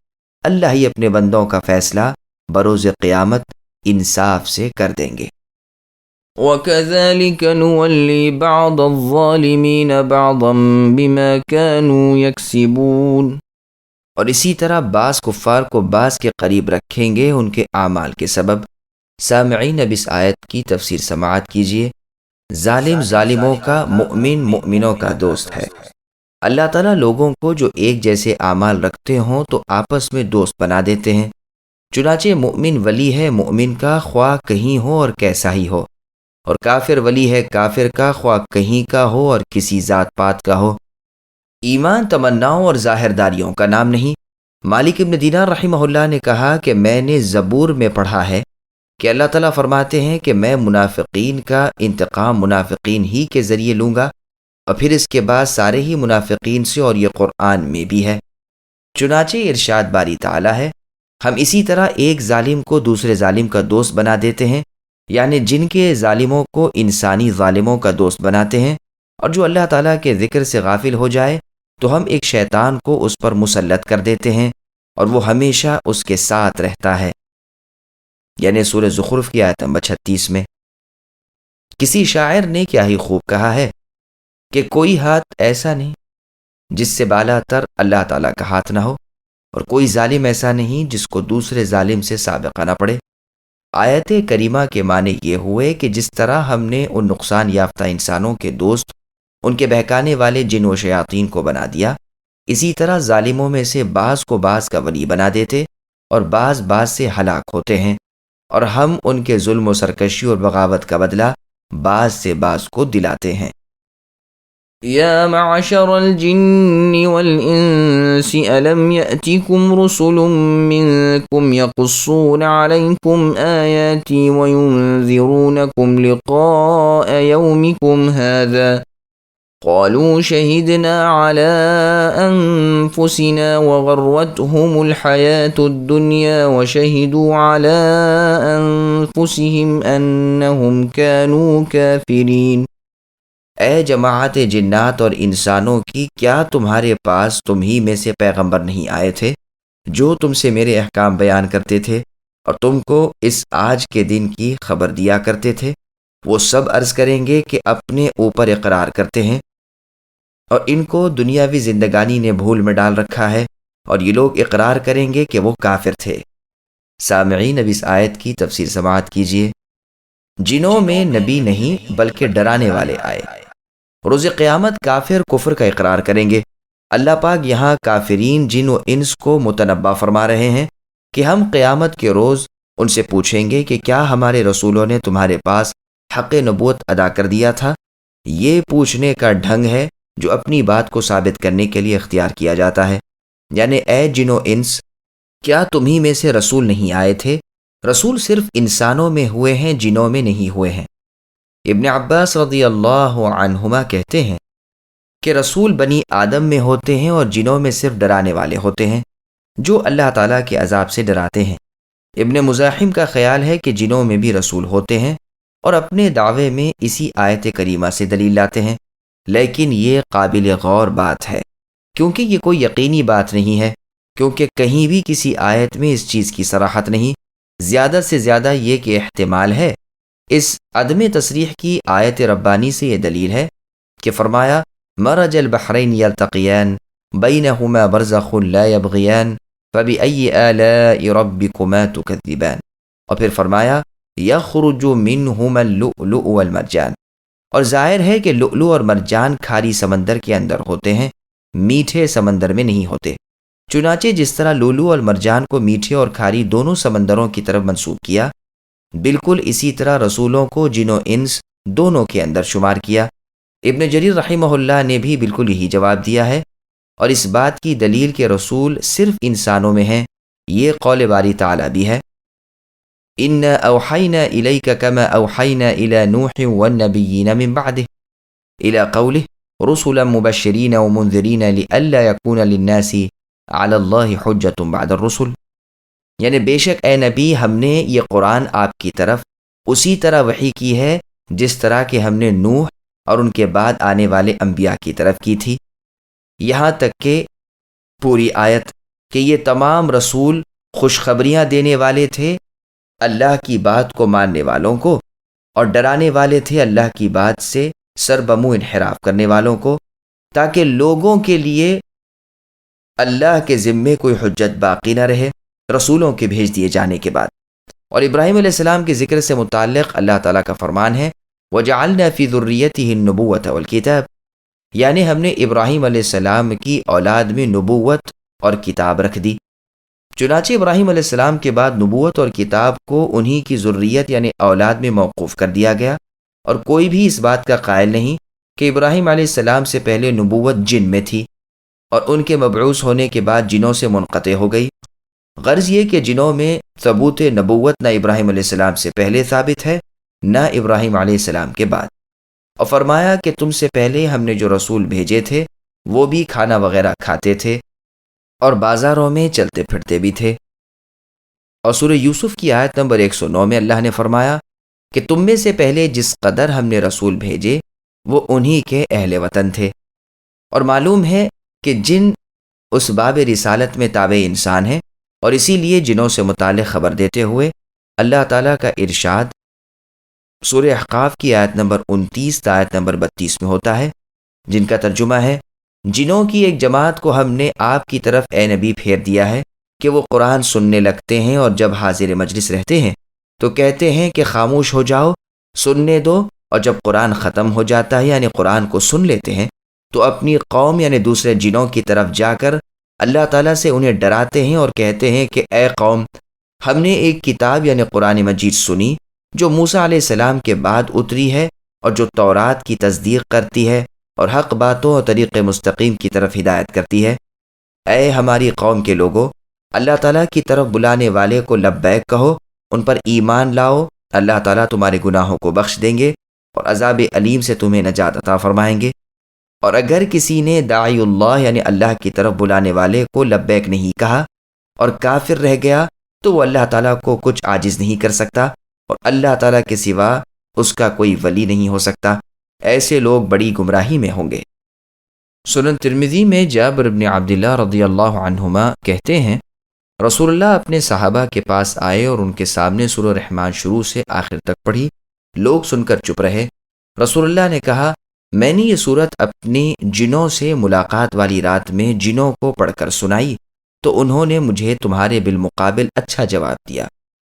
اللہ ہی اپنے بندوں کا فیصلہ بروز قیامت انصاف سے کر دیں گے۔ وَكَذَلِكَ نُوَلِّي بَعْضَ الظَّالِمِينَ بَعْضًا بِمَا كَانُوا يَكْسِبُونَ، اور اسی طرح بعض کفار کو بعض کے قریب رکھیں گے ان کے اعمال کے سبب۔ سامعین اب اس آیت کی تفسیر سماعت کیجیے۔ ظالم ظالموں کا، مؤمن مؤمنوں کا دوست ہے۔ اللہ تعالیٰ لوگوں کو جو ایک جیسے اعمال رکھتے ہوں تو آپس میں دوست بنا دیتے ہیں۔ چنانچہ مؤمن ولی ہے مومن کا، خواہ کہیں ہو اور کیسا ہی ہو، اور کافر ولی ہے کافر کا، خواہ کہیں کا ہو اور کسی ذات پات کا ہو۔ ایمان تمناؤں اور ظاہرداریوں کا نام نہیں۔ مالک ابن دینار رحمہ اللہ نے کہا کہ میں نے زبور میں پڑھا ہے کہ اللہ تعالیٰ فرماتے ہیں کہ میں منافقین کا انتقام منافقین ہی کے ذریعے لوں گا، اور پھر اس کے بعد سارے ہی منافقین سے، اور یہ قرآن میں بھی ہے۔ چنانچہ ارشاد باری تعالیٰ ہے، ہم اسی طرح ایک ظالم کو دوسرے ظالم کا دوست بنا دیتے ہیں، یعنی جن کے ظالموں کو انسانی ظالموں کا دوست بناتے ہیں، اور جو اللہ تعالیٰ کے ذکر سے غافل ہو جائے تو ہم ایک شیطان کو اس پر مسلط کر دیتے ہیں، اور وہ ہمیشہ اس کے ساتھ رہتا ہے۔ یعنی سورہ زخرف کی آیت نمبر 36 میں۔ کسی شاعر نے کیا ہی خوب کہا ہے کہ کوئی ہاتھ ایسا نہیں جس سے بالا تر اللہ تعالیٰ کا ہاتھ نہ ہو، اور کوئی ظالم ایسا نہیں جس کو دوسرے ظالم سے سابقہ نہ پڑے۔ آیت کریمہ کے معنی یہ ہوئے کہ جس طرح ہم نے ان نقصان یافتہ انسانوں کے دوست ان کے بہکانے والے جن و شیاطین کو بنا دیا، اسی طرح ظالموں میں سے بعض کو بعض کا ولی بنا دیتے اور بعض بعض سے ہلاک ہوتے ہیں، اور ہم ان کے ظلم و سرکشی اور بغاوت کا بدلہ بعض سے بعض کو دلاتے ہیں۔ يا معشر الجن والإنس ألم يأتكم رسل منكم يقصون عليكم آياتي وينذرونكم لقاء يومكم هذا قالوا شهدنا على أنفسنا وغرتهم الحياة الدنيا وشهدوا على أنفسهم أنهم كانوا كافرين۔ اے جماعت جنات اور انسانوں کی، کیا تمہارے پاس تم ہی میں سے پیغمبر نہیں آئے تھے جو تم سے میرے احکام بیان کرتے تھے اور تم کو اس آج کے دن کی خبر دیا کرتے تھے؟ وہ سب عرض کریں گے کہ اپنے اوپر اقرار کرتے ہیں، اور ان کو دنیاوی زندگانی نے بھول میں ڈال رکھا ہے، اور یہ لوگ اقرار کریں گے کہ وہ کافر تھے۔ سامعین اب اس آیت کی تفسیر سماعت کیجیے۔ جنوں میں نبی نہیں بلکہ ڈرانے والے آئے۔ روز قیامت کافر کفر کا اقرار کریں گے۔ اللہ پاک یہاں کافرین جن و انس کو متنبہ فرما رہے ہیں کہ ہم قیامت کے روز ان سے پوچھیں گے کہ کیا ہمارے رسولوں نے تمہارے پاس حق نبوت ادا کر دیا تھا؟ یہ پوچھنے کا ڈھنگ ہے جو اپنی بات کو ثابت کرنے کے لیے اختیار کیا جاتا ہے۔ یعنی اے جن و انس، کیا تمہیں میں سے رسول نہیں آئے تھے؟ رسول صرف انسانوں میں ہوئے ہیں، جنوں میں نہیں ہوئے ہیں۔ ابن عباس رضی اللہ عنہما کہتے ہیں کہ رسول بنی آدم میں ہوتے ہیں اور جنوں میں صرف ڈرانے والے ہوتے ہیں جو اللہ تعالیٰ کے عذاب سے ڈراتے ہیں۔ ابن مزاحم کا خیال ہے کہ جنوں میں بھی رسول ہوتے ہیں اور اپنے دعوے میں اسی آیت کریمہ سے دلیل لاتے ہیں، لیکن یہ قابل غور بات ہے کیونکہ یہ کوئی یقینی بات نہیں ہے، کیونکہ کہیں بھی کسی آیت میں اس چیز کی صراحت نہیں، زیادہ سے زیادہ یہ کہ احتمال ہے۔ اس عدم تصریح کی آیت ربانی سے یہ دلیل ہے کہ فرمایا مرج البحرین یلتقیان بینہما برزخ لا یبغیان فبأی آلاء ربکما تکذبان، اور پھر فرمایا یخرج منہما اللؤلؤ والمرجان، اور ظاہر ہے کہ لؤلؤ اور مرجان کھاری سمندر کے اندر ہوتے ہیں، میٹھے سمندر میں نہیں ہوتے۔ چنانچہ جس طرح لؤلؤ اور مرجان کو میٹھے اور کھاری دونوں سمندروں کی طرف منسوب کیا، بالکل اسی طرح رسولوں کو جن و انس دونوں کے اندر شمار کیا۔ ابن جریر رحمہ اللہ نے بھی بالکل یہی جواب دیا ہے، اور اس بات کی دلیل کہ رسول صرف انسانوں میں ہیں یہ قول باری تعالیٰ بھی ہے، اِنَّا أَوْحَيْنَا إِلَيْكَ كَمَا أَوْحَيْنَا إِلَى نُوحٍ وَالنَّبِيِّينَ مِن بَعْدِهِ إِلَى قَوْلِهِ رُسُلًا مُبَشِّرِينَ وَمُنذِرِينَ لِئَلَّا يَكُونَ لِلنَّاسِ عَلَى اللَّهِ حُجَّةٌ بَعْدَ الرُّسُلِ، یعنی بے شک اے نبی ہم نے یہ قرآن آپ کی طرف اسی طرح وحی کی ہے جس طرح کہ ہم نے نوح اور ان کے بعد آنے والے انبیاء کی طرف کی تھی، یہاں تک کہ پوری آیت کہ یہ تمام رسول خوشخبریاں دینے والے تھے اللہ کی بات کو ماننے والوں کو، اور ڈرانے والے تھے اللہ کی بات سے سربمو انحراف کرنے والوں کو، تاکہ لوگوں کے لیے اللہ کے ذمے کوئی حجت باقی نہ رہے رسولوں کے بھیج دیے جانے کے بعد۔ اور ابراہیم علیہ السلام کے ذکر سے متعلق اللہ تعالیٰ کا فرمان ہے وَجَعَلْنَا فِي ذُرِّيَّتِهِ النُّبُوَّةَ وَالْكِتَابَ، یعنی ہم نے ابراہیم علیہ السلام کی اولاد میں نبوت اور کتاب رکھ دی۔ چنانچہ ابراہیم علیہ السلام کے بعد نبوت اور کتاب کو انہی کی ذریت یعنی اولاد میں موقوف کر دیا گیا، اور کوئی بھی اس بات کا قائل نہیں کہ ابراہیم علیہ السلام سے پہلے نبوت جن میں تھی اور ان کے مبعوث ہونے کے بعد جنوں سے منقطع ہو گئی۔ غرض یہ کہ جنوں میں ثبوت نبوت نہ ابراہیم علیہ السلام سے پہلے ثابت ہے نہ ابراہیم علیہ السلام کے بعد، اور فرمایا کہ تم سے پہلے ہم نے جو رسول بھیجے تھے وہ بھی کھانا وغیرہ کھاتے تھے اور بازاروں میں چلتے پھرتے بھی تھے۔ اور سورہ یوسف کی آیت نمبر 109 میں اللہ نے فرمایا کہ تم میں سے پہلے جس قدر ہم نے رسول بھیجے وہ انہی کے اہل وطن تھے، اور معلوم ہے کہ جن اس باب رسالت میں تابع انسان ہیں، اور اسی لیے جنوں سے متعلق خبر دیتے ہوئے اللہ تعالیٰ کا ارشاد سورہ احقاف کی آیت نمبر 29 تا آیت نمبر 32 میں ہوتا ہے، جن کا ترجمہ ہے جنوں کی ایک جماعت کو ہم نے آپ کی طرف اے نبی پھیر دیا ہے کہ وہ قرآن سننے لگتے ہیں، اور جب حاضر مجلس رہتے ہیں تو کہتے ہیں کہ خاموش ہو جاؤ، سننے دو، اور جب قرآن ختم ہو جاتا ہے یعنی قرآن کو سن لیتے ہیں تو اپنی قوم یعنی دوسرے جنوں کی طرف جا کر اللہ تعالیٰ سے انہیں ڈراتے ہیں اور کہتے ہیں کہ اے قوم، ہم نے ایک کتاب یعنی قرآن مجید سنی جو موسیٰ علیہ السلام کے بعد اتری ہے اور جو تورات کی تصدیق کرتی ہے اور حق باتوں اور طریق مستقیم کی طرف ہدایت کرتی ہے۔ اے ہماری قوم کے لوگو، اللہ تعالیٰ کی طرف بلانے والے کو لبیک کہو، ان پر ایمان لاؤ، اللہ تعالیٰ تمہارے گناہوں کو بخش دیں گے اور عذاب علیم سے تمہیں نجات عطا فرمائیں گے۔ اور اگر کسی نے داعی اللہ یعنی اللہ کی طرف بلانے والے کو لبیک نہیں کہا اور کافر رہ گیا تو وہ اللہ تعالیٰ کو کچھ عاجز نہیں کر سکتا، اور اللہ تعالیٰ کے سوا اس کا کوئی ولی نہیں ہو سکتا۔ ایسے لوگ بڑی گمراہی میں ہوں گے۔ سنن ترمذی میں جابر بن عبداللہ رضی اللہ عنہما کہتے ہیں رسول اللہ اپنے صحابہ کے پاس آئے اور ان کے سامنے سورہ رحمان شروع سے آخر تک پڑھی، لوگ سن کر چپ رہے۔ رسول اللہ نے کہا میں نے یہ صورت اپنی جنوں سے ملاقات والی رات میں جنوں کو پڑھ کر سنائی تو انہوں نے مجھے تمہارے بالمقابل اچھا جواب دیا۔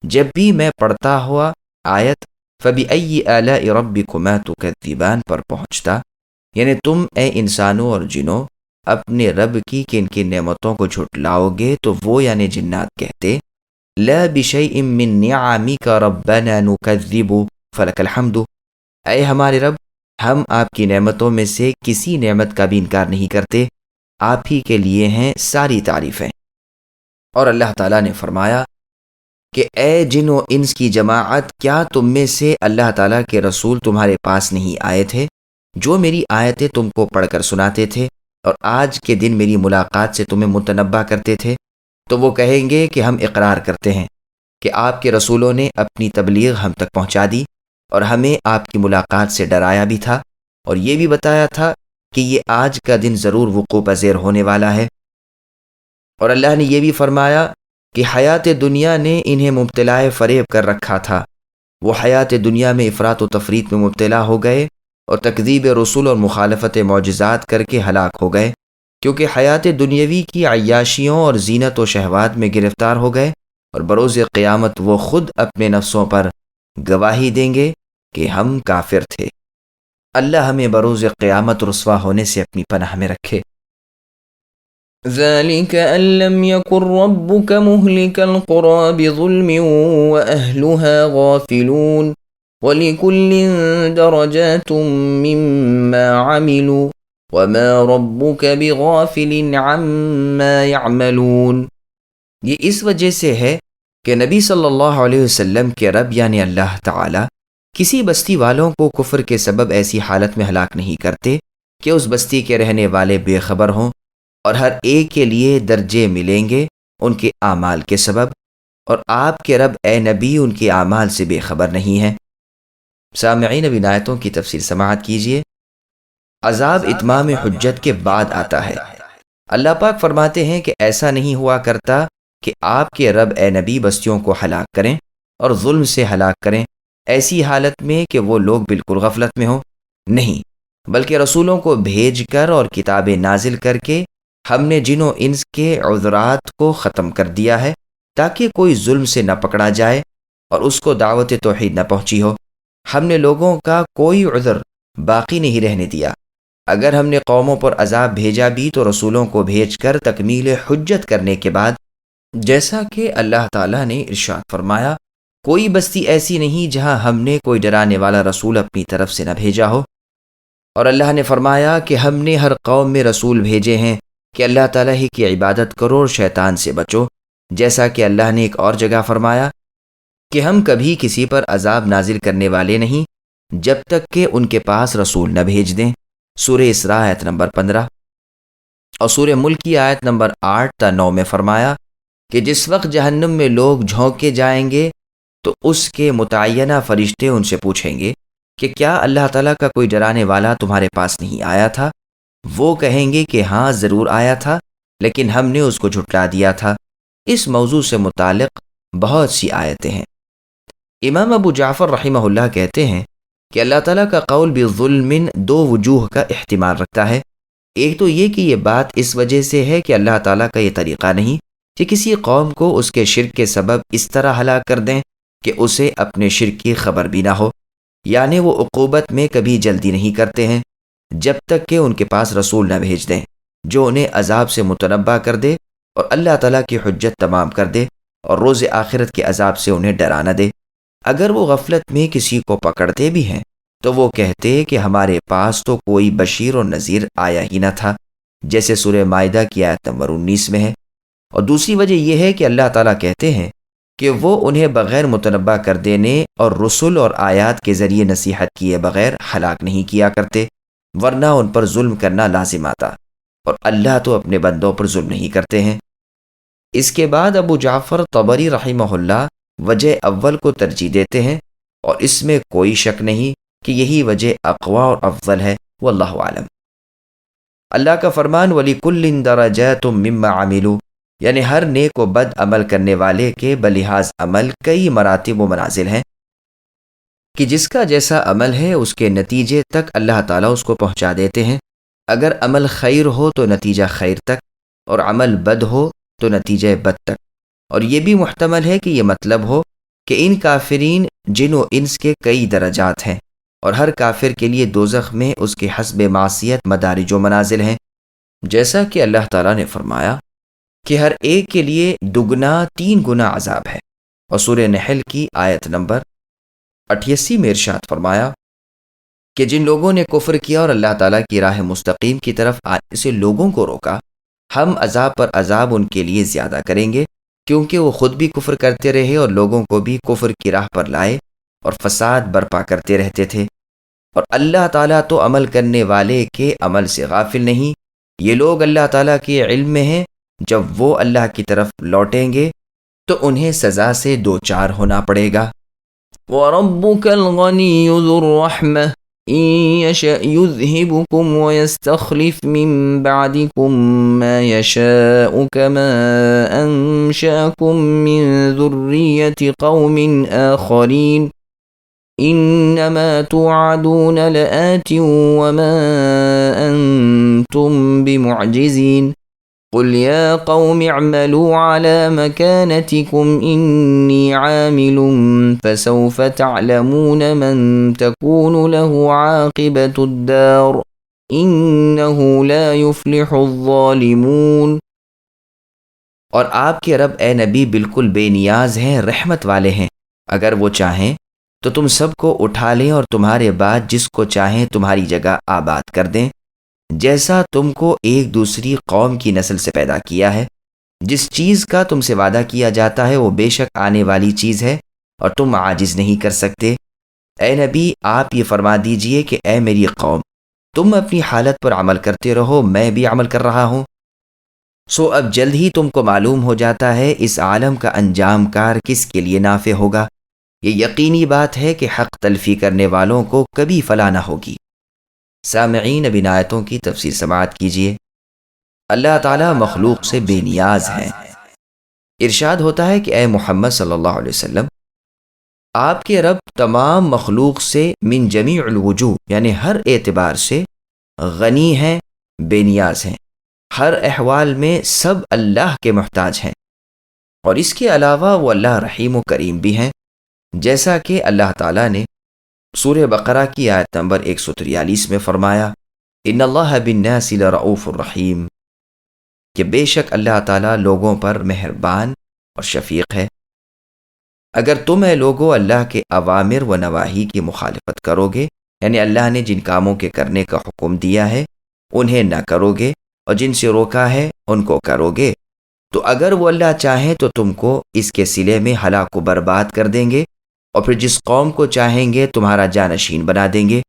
جب بھی میں پڑھتا ہوا آیت فَبِأَيِّ آلَاءِ رَبِّكُمَا تُكَذِّبَانِ پر پہنچتا، یعنی تم اے انسانوں اور جنوں اپنے رب کی کن کن نعمتوں کو جھٹلاؤ گے، تو وہ یعنی جنات کہتے لَا بِشَيْءٍ مِّن نِّعَمِكَ رَبَّنَا نُكَذِّبُ فَلَكَ الْحَمْدُ، اے ہمارے رب ہم آپ کی نعمتوں میں سے کسی نعمت کا بھی انکار نہیں کرتے، آپ ہی کے لیے ہیں ساری تعریفیں۔ اور اللہ تعالیٰ نے فرمایا کہ اے جن و انس کی جماعت، کیا تم میں سے اللہ تعالیٰ کے رسول تمہارے پاس نہیں آئے تھے جو میری آیتیں تم کو پڑھ کر سناتے تھے اور آج کے دن میری ملاقات سے تمہیں متنبہ کرتے تھے؟ تو وہ کہیں گے کہ ہم اقرار کرتے ہیں کہ آپ کے رسولوں نے اپنی تبلیغ ہم تک پہنچا دی اور ہمیں آپ کی ملاقات سے ڈرایا بھی تھا اور یہ بھی بتایا تھا کہ یہ آج کا دن ضرور وقوع پذیر ہونے والا ہے۔ اور اللہ نے یہ بھی فرمایا کہ حیات دنیا نے انہیں مبتلا فریب کر رکھا تھا، وہ حیات دنیا میں افراط و تفریط میں مبتلا ہو گئے اور تکذیب رسول اور مخالفت معجزات کر کے ہلاک ہو گئے، کیونکہ حیات دنیاوی کی عیاشیوں اور زینت و شہوات میں گرفتار ہو گئے، اور بروز قیامت وہ خود اپنے نفسوں پر گواہی دیں گے کہ ہم کافر تھے۔ اللہ ہمیں بروز قیامت رسوا ہونے سے اپنی پناہ میں رکھے۔ ذلك أن لم يكن ربك مهلك القرى بظلم وأهلها غافلون ولكل درجات مما عملوا وما ربك بغافل عما يعملون۔ یہ اس وجہ سے ہے کہ نبی صلی اللہ علیہ وسلم کے رب یعنی اللہ تعالی کسی بستی والوں کو کفر کے سبب ایسی حالت میں ہلاک نہیں کرتے کہ اس بستی کے رہنے والے بے خبر ہوں، اور ہر ایک کے لیے درجے ملیں گے ان کے اعمال کے سبب، اور آپ کے رب اے نبی ان کے اعمال سے بے خبر نہیں ہیں۔ سامعین، اب ان آیتوں کی تفسیر سماعت کیجیے۔ عذاب اتمام حجت کے بعد آتا ہے۔ اللہ پاک فرماتے ہیں کہ ایسا نہیں ہوا کرتا کہ آپ کے رب اے نبی بستیوں کو ہلاک کریں اور ظلم سے ہلاک کریں ایسی حالت میں کہ وہ لوگ بالکل غفلت میں ہوں، نہیں، بلکہ رسولوں کو بھیج کر اور کتابیں نازل کر کے ہم نے جن و انس کے عذرات کو ختم کر دیا ہے تاکہ کوئی ظلم سے نہ پکڑا جائے اور اس کو دعوت توحید نہ پہنچی ہو۔ ہم نے لوگوں کا کوئی عذر باقی نہیں رہنے دیا۔ اگر ہم نے قوموں پر عذاب بھیجا بھی تو رسولوں کو بھیج کر تکمیل حجت کرنے کے بعد، جیسا کہ اللہ تعالیٰ نے ارشاد فرمایا، کوئی بستی ایسی نہیں جہاں ہم نے کوئی ڈرانے والا رسول اپنی طرف سے نہ بھیجا ہو۔ اور اللہ نے فرمایا کہ ہم نے ہر قوم میں رسول بھیجے ہیں کہ اللہ تعالیٰ ہی کی عبادت کرو اور شیطان سے بچو، جیسا کہ اللہ نے ایک اور جگہ فرمایا کہ ہم کبھی کسی پر عذاب نازل کرنے والے نہیں جب تک کہ ان کے پاس رسول نہ بھیج دیں۔ سورہ اسراء آیت نمبر 15 اور سورہ ملک کی آیت نمبر 8 تا 9 میں فرمایا کہ جس وقت جہنم میں لوگ جھونکے جائیں گے تو اس کے متعینہ فرشتے ان سے پوچھیں گے کہ کیا اللہ تعالیٰ کا کوئی ڈرانے والا تمہارے پاس نہیں آیا تھا؟ وہ کہیں گے کہ ہاں ضرور آیا تھا، لیکن ہم نے اس کو جھٹلا دیا تھا۔ اس موضوع سے متعلق بہت سی آیتیں ہیں۔ امام ابو جعفر رحمہ اللہ کہتے ہیں کہ اللہ تعالیٰ کا قول بظلم دو وجوہ کا احتمال رکھتا ہے۔ ایک تو یہ کہ یہ بات اس وجہ سے ہے کہ اللہ تعالیٰ کا یہ طریقہ نہیں کہ کسی قوم کو اس کے شرک کے سبب اس طرح ہلاک کر دیں کہ اسے اپنے شرک کی خبر بھی نہ ہو، یعنی وہ عقوبت میں کبھی جلدی نہیں کرتے ہیں جب تک کہ ان کے پاس رسول نہ بھیج دیں جو انہیں عذاب سے متنبہ کر دے اور اللہ تعالیٰ کی حجت تمام کر دے اور روز آخرت کے عذاب سے انہیں ڈرا نہ دے۔ اگر وہ غفلت میں کسی کو پکڑتے بھی ہیں تو وہ کہتے کہ ہمارے پاس تو کوئی بشیر اور نذیر آیا ہی نہ تھا، جیسے سورہ مائدہ کی آیت نمبر 19 میں ہے۔ اور دوسری وجہ یہ ہے کہ اللہ تعالیٰ کہتے ہیں کہ وہ انہیں بغیر متنبہ کر دینے اور رسل اور آیات کے ذریعے نصیحت کیے بغیر ہلاک نہیں کیا کرتے، ورنہ ان پر ظلم کرنا لازم آتا، اور اللہ تو اپنے بندوں پر ظلم نہیں کرتے ہیں۔ اس کے بعد ابو جعفر طبری رحمہ اللہ وجہ اول کو ترجیح دیتے ہیں، اور اس میں کوئی شک نہیں کہ یہی وجہ اقویٰ اور افضل ہے، واللہ عالم۔ اللہ کا فرمان وَلِكُلٍّ دَرَجَاتٌ مِّمَّا عَمِلُوا، یعنی ہر نیک و بد عمل کرنے والے کے بلحاظ عمل کئی مراتب و منازل ہیں کہ جس کا جیسا عمل ہے اس کے نتیجے تک اللہ تعالیٰ اس کو پہنچا دیتے ہیں۔ اگر عمل خیر ہو تو نتیجہ خیر تک، اور عمل بد ہو تو نتیجہ بد تک۔ اور یہ بھی محتمل ہے کہ یہ مطلب ہو کہ ان کافرین جن و انس کے کئی درجات ہیں، اور ہر کافر کے لیے دوزخ میں اس کے حسب معصیت مدارج و منازل ہیں، جیسا کہ اللہ تعالیٰ نے فرمایا کہ ہر ایک کے لیے دگنا 3 گنا عذاب ہے۔ اور سورہ نحل کی آیت نمبر 88 میں ارشاد فرمایا کہ جن لوگوں نے کفر کیا اور اللہ تعالیٰ کی راہ مستقیم کی طرف آنے سے لوگوں کو روکا، ہم عذاب پر عذاب ان کے لیے زیادہ کریں گے، کیونکہ وہ خود بھی کفر کرتے رہے اور لوگوں کو بھی کفر کی راہ پر لائے اور فساد برپا کرتے رہتے تھے۔ اور اللہ تعالیٰ تو عمل کرنے والے کے عمل سے غافل نہیں، یہ لوگ اللہ تعالیٰ کے علم میں ہیں، جب وہ اللہ کی طرف لوٹیں گے تو انہیں سزا سے دوچار ہونا پڑے گا۔ وَرَبُّكَ الْغَنِيُّ ذُو الرَّحْمَةِ إِن يَشَأْ يُذْهِبْكُمْ وَيَسْتَخْلِفْ مِن بَعْدِكُم مَّا يَشَاءُ كَمَا أَنشَأَكُم مِّن ذُرِّيَّةِ قَوْمٍ آخَرِينَ إِنَّمَا تُوعَدُونَ لَآتٍ وَمَا أَنتُم بِمُعْجِزِينَ قُلْ يَا قَوْمِ اعْمَلُوا عَلَى مَكَانَتِكُمْ إِنِّي عَامِلٌ فَسَوْفَ تَعْلَمُونَ مَن تَكُونُ لَهُ عَاقِبَةُ الدَّارِ إِنَّهُ لَا يُفْلِحُ الظَّالِمُونَ۔ اور آپ کے رب اے نبی بالکل بے نیاز ہیں، رحمت والے ہیں۔ اگر وہ چاہیں تو تم سب کو اٹھا لیں اور تمہارے بعد جس کو چاہیں تمہاری جگہ آباد کر دیں، جیسا تم کو ایک دوسری قوم کی نسل سے پیدا کیا ہے۔ جس چیز کا تم سے وعدہ کیا جاتا ہے وہ بے شک آنے والی چیز ہے اور تم عاجز نہیں کر سکتے۔ اے نبی آپ یہ فرما دیجئے کہ اے میری قوم، تم اپنی حالت پر عمل کرتے رہو، میں بھی عمل کر رہا ہوں۔ سو اب جلد ہی تم کو معلوم ہو جاتا ہے اس عالم کا انجام کار کس کے لیے نافع ہوگا۔ یہ یقینی بات ہے کہ حق تلفی کرنے والوں کو کبھی فلاح نہ ہوگی۔ سامعین، اب ان آیتوں کی تفسیر سماعت کیجیے۔ اللہ تعالیٰ مخلوق سے بے نیاز ہیں۔ ارشاد ہوتا ہے کہ اے محمد صلی اللہ علیہ وسلم، آپ کے رب تمام مخلوق سے من جمیع الوجوہ یعنی ہر اعتبار سے غنی ہیں، بے نیاز ہیں، ہر احوال میں سب اللہ کے محتاج ہیں، اور اس کے علاوہ وہ اللہ رحیم و کریم بھی ہیں، جیسا کہ اللہ تعالیٰ نے سورہ بقرہ کی آیت نمبر 143 میں فرمایا، ان اللہ بالناس لرؤوف الرحیم، کہ بے شک اللہ تعالیٰ لوگوں پر مہربان اور شفیق ہے۔ اگر تم اے لوگو اللہ کے اوامر و نواہی کی مخالفت کرو گے، یعنی اللہ نے جن کاموں کے کرنے کا حکم دیا ہے انہیں نہ کرو گے اور جن سے روکا ہے ان کو کرو گے، تو اگر وہ اللہ چاہیں تو تم کو اس کے صلے میں ہلاک و برباد کر دیں گے، اور پھر جس قوم کو چاہیں گے تمہارا جانشین بنا دیں گے،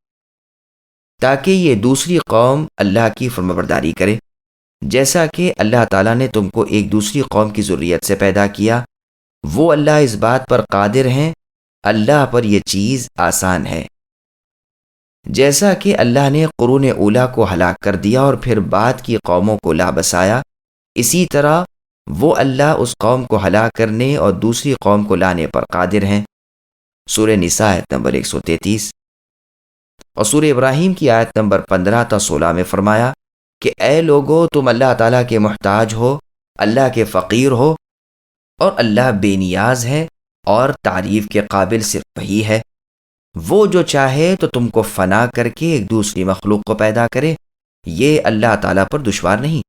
تاکہ یہ دوسری قوم اللہ کی فرمانبرداری کرے، جیسا کہ اللہ تعالیٰ نے تم کو ایک دوسری قوم کی ذریت سے پیدا کیا۔ وہ اللہ اس بات پر قادر ہیں، اللہ پر یہ چیز آسان ہے۔ جیسا کہ اللہ نے قرون اولیٰ کو ہلاک کر دیا اور پھر بعد کی قوموں کو لا بسایا، اسی طرح وہ اللہ اس قوم کو ہلاک کرنے اور دوسری قوم کو لانے پر قادر ہیں۔ سورہ نساء آیت نمبر 133 اور سورہ ابراہیم کی آیت نمبر 15 تا 16 میں فرمایا کہ اے لوگو، تم اللہ تعالیٰ کے محتاج ہو، اللہ کے فقیر ہو، اور اللہ بے نیاز ہے اور تعریف کے قابل صرف وہی ہے۔ وہ جو چاہے تو تم کو فنا کر کے ایک دوسری مخلوق کو پیدا کرے، یہ اللہ تعالیٰ پر دشوار نہیں۔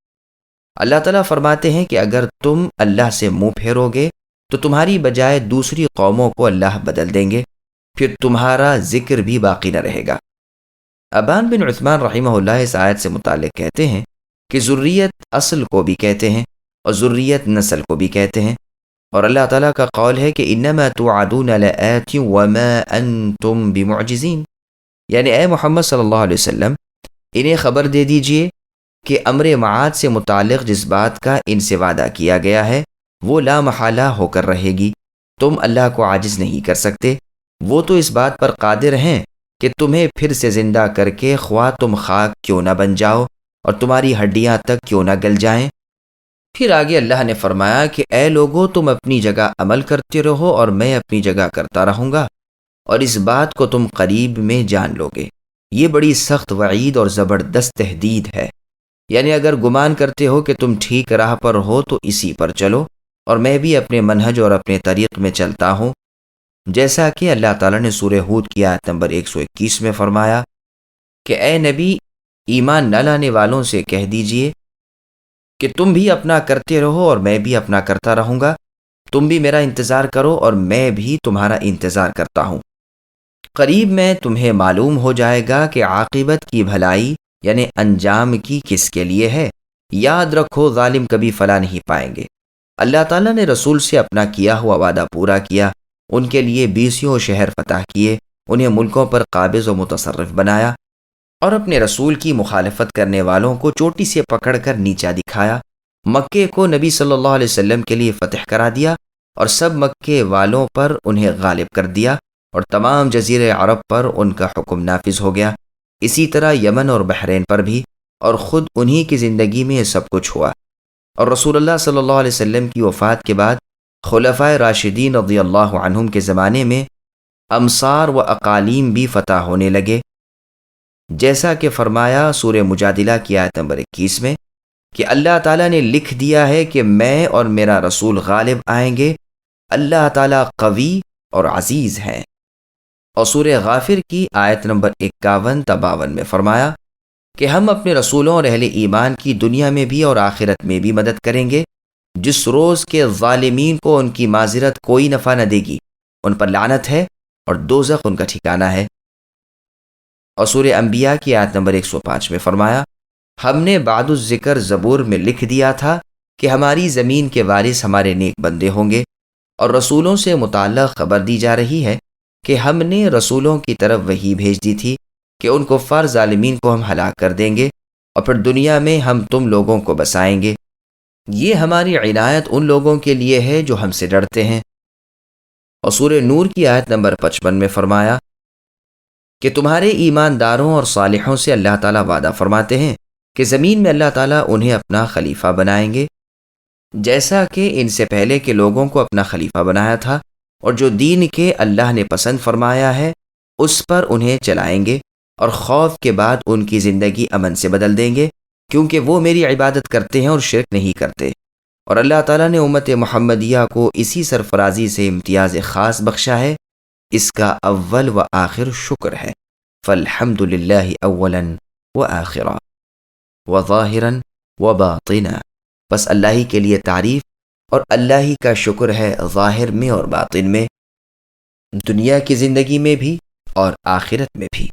اللہ تعالیٰ فرماتے ہیں کہ اگر تم اللہ سے منہ پھیرو گے تو تمہاری بجائے دوسری قوموں کو اللہ بدل دیں گے، پھر تمہارا ذکر بھی باقی نہ رہے گا۔ ابان بن عثمان رحمہ اللہ اس آیت سے متعلق کہتے ہیں کہ ذریت اصل کو بھی کہتے ہیں اور ذریت نسل کو بھی کہتے ہیں، اور اللہ تعالیٰ کا قول ہے کہ انما توعدون لآت وما انتم بمعجزین، یعنی اے محمد صلی اللہ علیہ وسلم انہیں خبر دے دیجئے کہ امر معاد سے متعلق جس بات کا ان سے وعدہ کیا گیا ہے وہ لا محالہ ہو کر رہے گی، تم اللہ کو عاجز نہیں کر سکتے۔ وہ تو اس بات پر قادر ہیں کہ تمہیں پھر سے زندہ کر کے خواہ تم خاک کیوں نہ بن جاؤ اور تمہاری ہڈیاں تک کیوں نہ گل جائیں۔ پھر آگے اللہ نے فرمایا کہ اے لوگو، تم اپنی جگہ عمل کرتے رہو اور میں اپنی جگہ کرتا رہوں گا، اور اس بات کو تم قریب میں جان لو گے۔ یہ بڑی سخت وعید اور زبردست تہدید ہے، یعنی اگر گمان کرتے ہو کہ تم ٹھیک راہ پر ہو تو اسی پر چلو، اور میں بھی اپنے منہج اور اپنے طریق میں چلتا ہوں، جیسا کہ اللہ تعالیٰ نے سورہ ہود کی آیت نمبر 121 میں فرمایا کہ اے نبی، ایمان نہ لانے والوں سے کہہ دیجئے کہ تم بھی اپنا کرتے رہو اور میں بھی اپنا کرتا رہوں گا، تم بھی میرا انتظار کرو اور میں بھی تمہارا انتظار کرتا ہوں۔ قریب میں تمہیں معلوم ہو جائے گا کہ عاقبت کی بھلائی یعنی انجام کی کس کے لیے ہے۔ یاد رکھو، ظالم کبھی فلاح نہیں پائیں گے۔ اللہ تعالیٰ نے رسول سے اپنا کیا ہوا وعدہ پورا کیا، ان کے لیے 20 شہر فتح کیے، انہیں ملکوں پر قابض و متصرف بنایا، اور اپنے رسول کی مخالفت کرنے والوں کو چوٹی سے پکڑ کر نیچا دکھایا۔ مکے کو نبی صلی اللہ علیہ وسلم کے لیے فتح کرا دیا اور سب مکے والوں پر انہیں غالب کر دیا، اور تمام جزیرے عرب پر ان کا حکم نافذ ہو گیا، اسی طرح یمن اور بحرین پر بھی، اور خود انہی کی زندگی میں یہ سب کچھ ہوا۔ اور رسول اللہ صلی اللہ علیہ وسلم کی وفات کے بعد خلفائے راشدین رضی اللہ عنہم کے زمانے میں امصار و اقالیم بھی فتح ہونے لگے، جیسا کہ فرمایا سورہ مجادلہ کی آیت نمبر 21 میں کہ اللہ تعالیٰ نے لکھ دیا ہے کہ میں اور میرا رسول غالب آئیں گے، اللہ تعالیٰ قوی اور عزیز ہیں۔ اور سورہ غافر کی آیت نمبر 51 تا 52 میں فرمایا کہ ہم اپنے رسولوں اور اہل ایمان کی دنیا میں بھی اور آخرت میں بھی مدد کریں گے، جس روز کے ظالمین کو ان کی معذرت کوئی نفع نہ دے گی، ان پر لعنت ہے اور دوزخ ان کا ٹھکانہ ہے۔ اور سورہ انبیاء کی آیت نمبر 105 میں فرمایا، ہم نے بعد الذکر زبور میں لکھ دیا تھا کہ ہماری زمین کے وارث ہمارے نیک بندے ہوں گے، اور رسولوں سے متعلق خبر دی جا رہی ہے کہ ہم نے رسولوں کی طرف وحی بھیج دی تھی کہ ان کفار ظالمین کو ہم ہلاک کر دیں گے اور پھر دنیا میں ہم تم لوگوں کو بسائیں گے۔ یہ ہماری عنایت ان لوگوں کے لیے ہے جو ہم سے ڈرتے ہیں۔ اور سورہ نور کی آیت نمبر 55 میں فرمایا کہ تمہارے ایمانداروں اور صالحوں سے اللہ تعالیٰ وعدہ فرماتے ہیں کہ زمین میں اللہ تعالیٰ انہیں اپنا خلیفہ بنائیں گے، جیسا کہ ان سے پہلے کے لوگوں کو اپنا خلیفہ بنایا تھا، اور جو دین کے اللہ نے پسند فرمایا ہے اس پر انہیں چلائیں گے، اور خوف کے بعد ان کی زندگی امن سے بدل دیں گے، کیونکہ وہ میری عبادت کرتے ہیں اور شرک نہیں کرتے۔ اور اللہ تعالیٰ نے امت محمدیہ کو اسی سرفرازی سے امتیاز خاص بخشا ہے، اس کا اول و آخر شکر ہے۔ فالحمد للہ اولا و آخرا و ظاہرا و باطنا، بس اللہ ہی کے لیے تعریف اور اللہ ہی کا شکر ہے ظاہر میں اور باطن میں، دنیا کی زندگی میں بھی اور آخرت میں بھی۔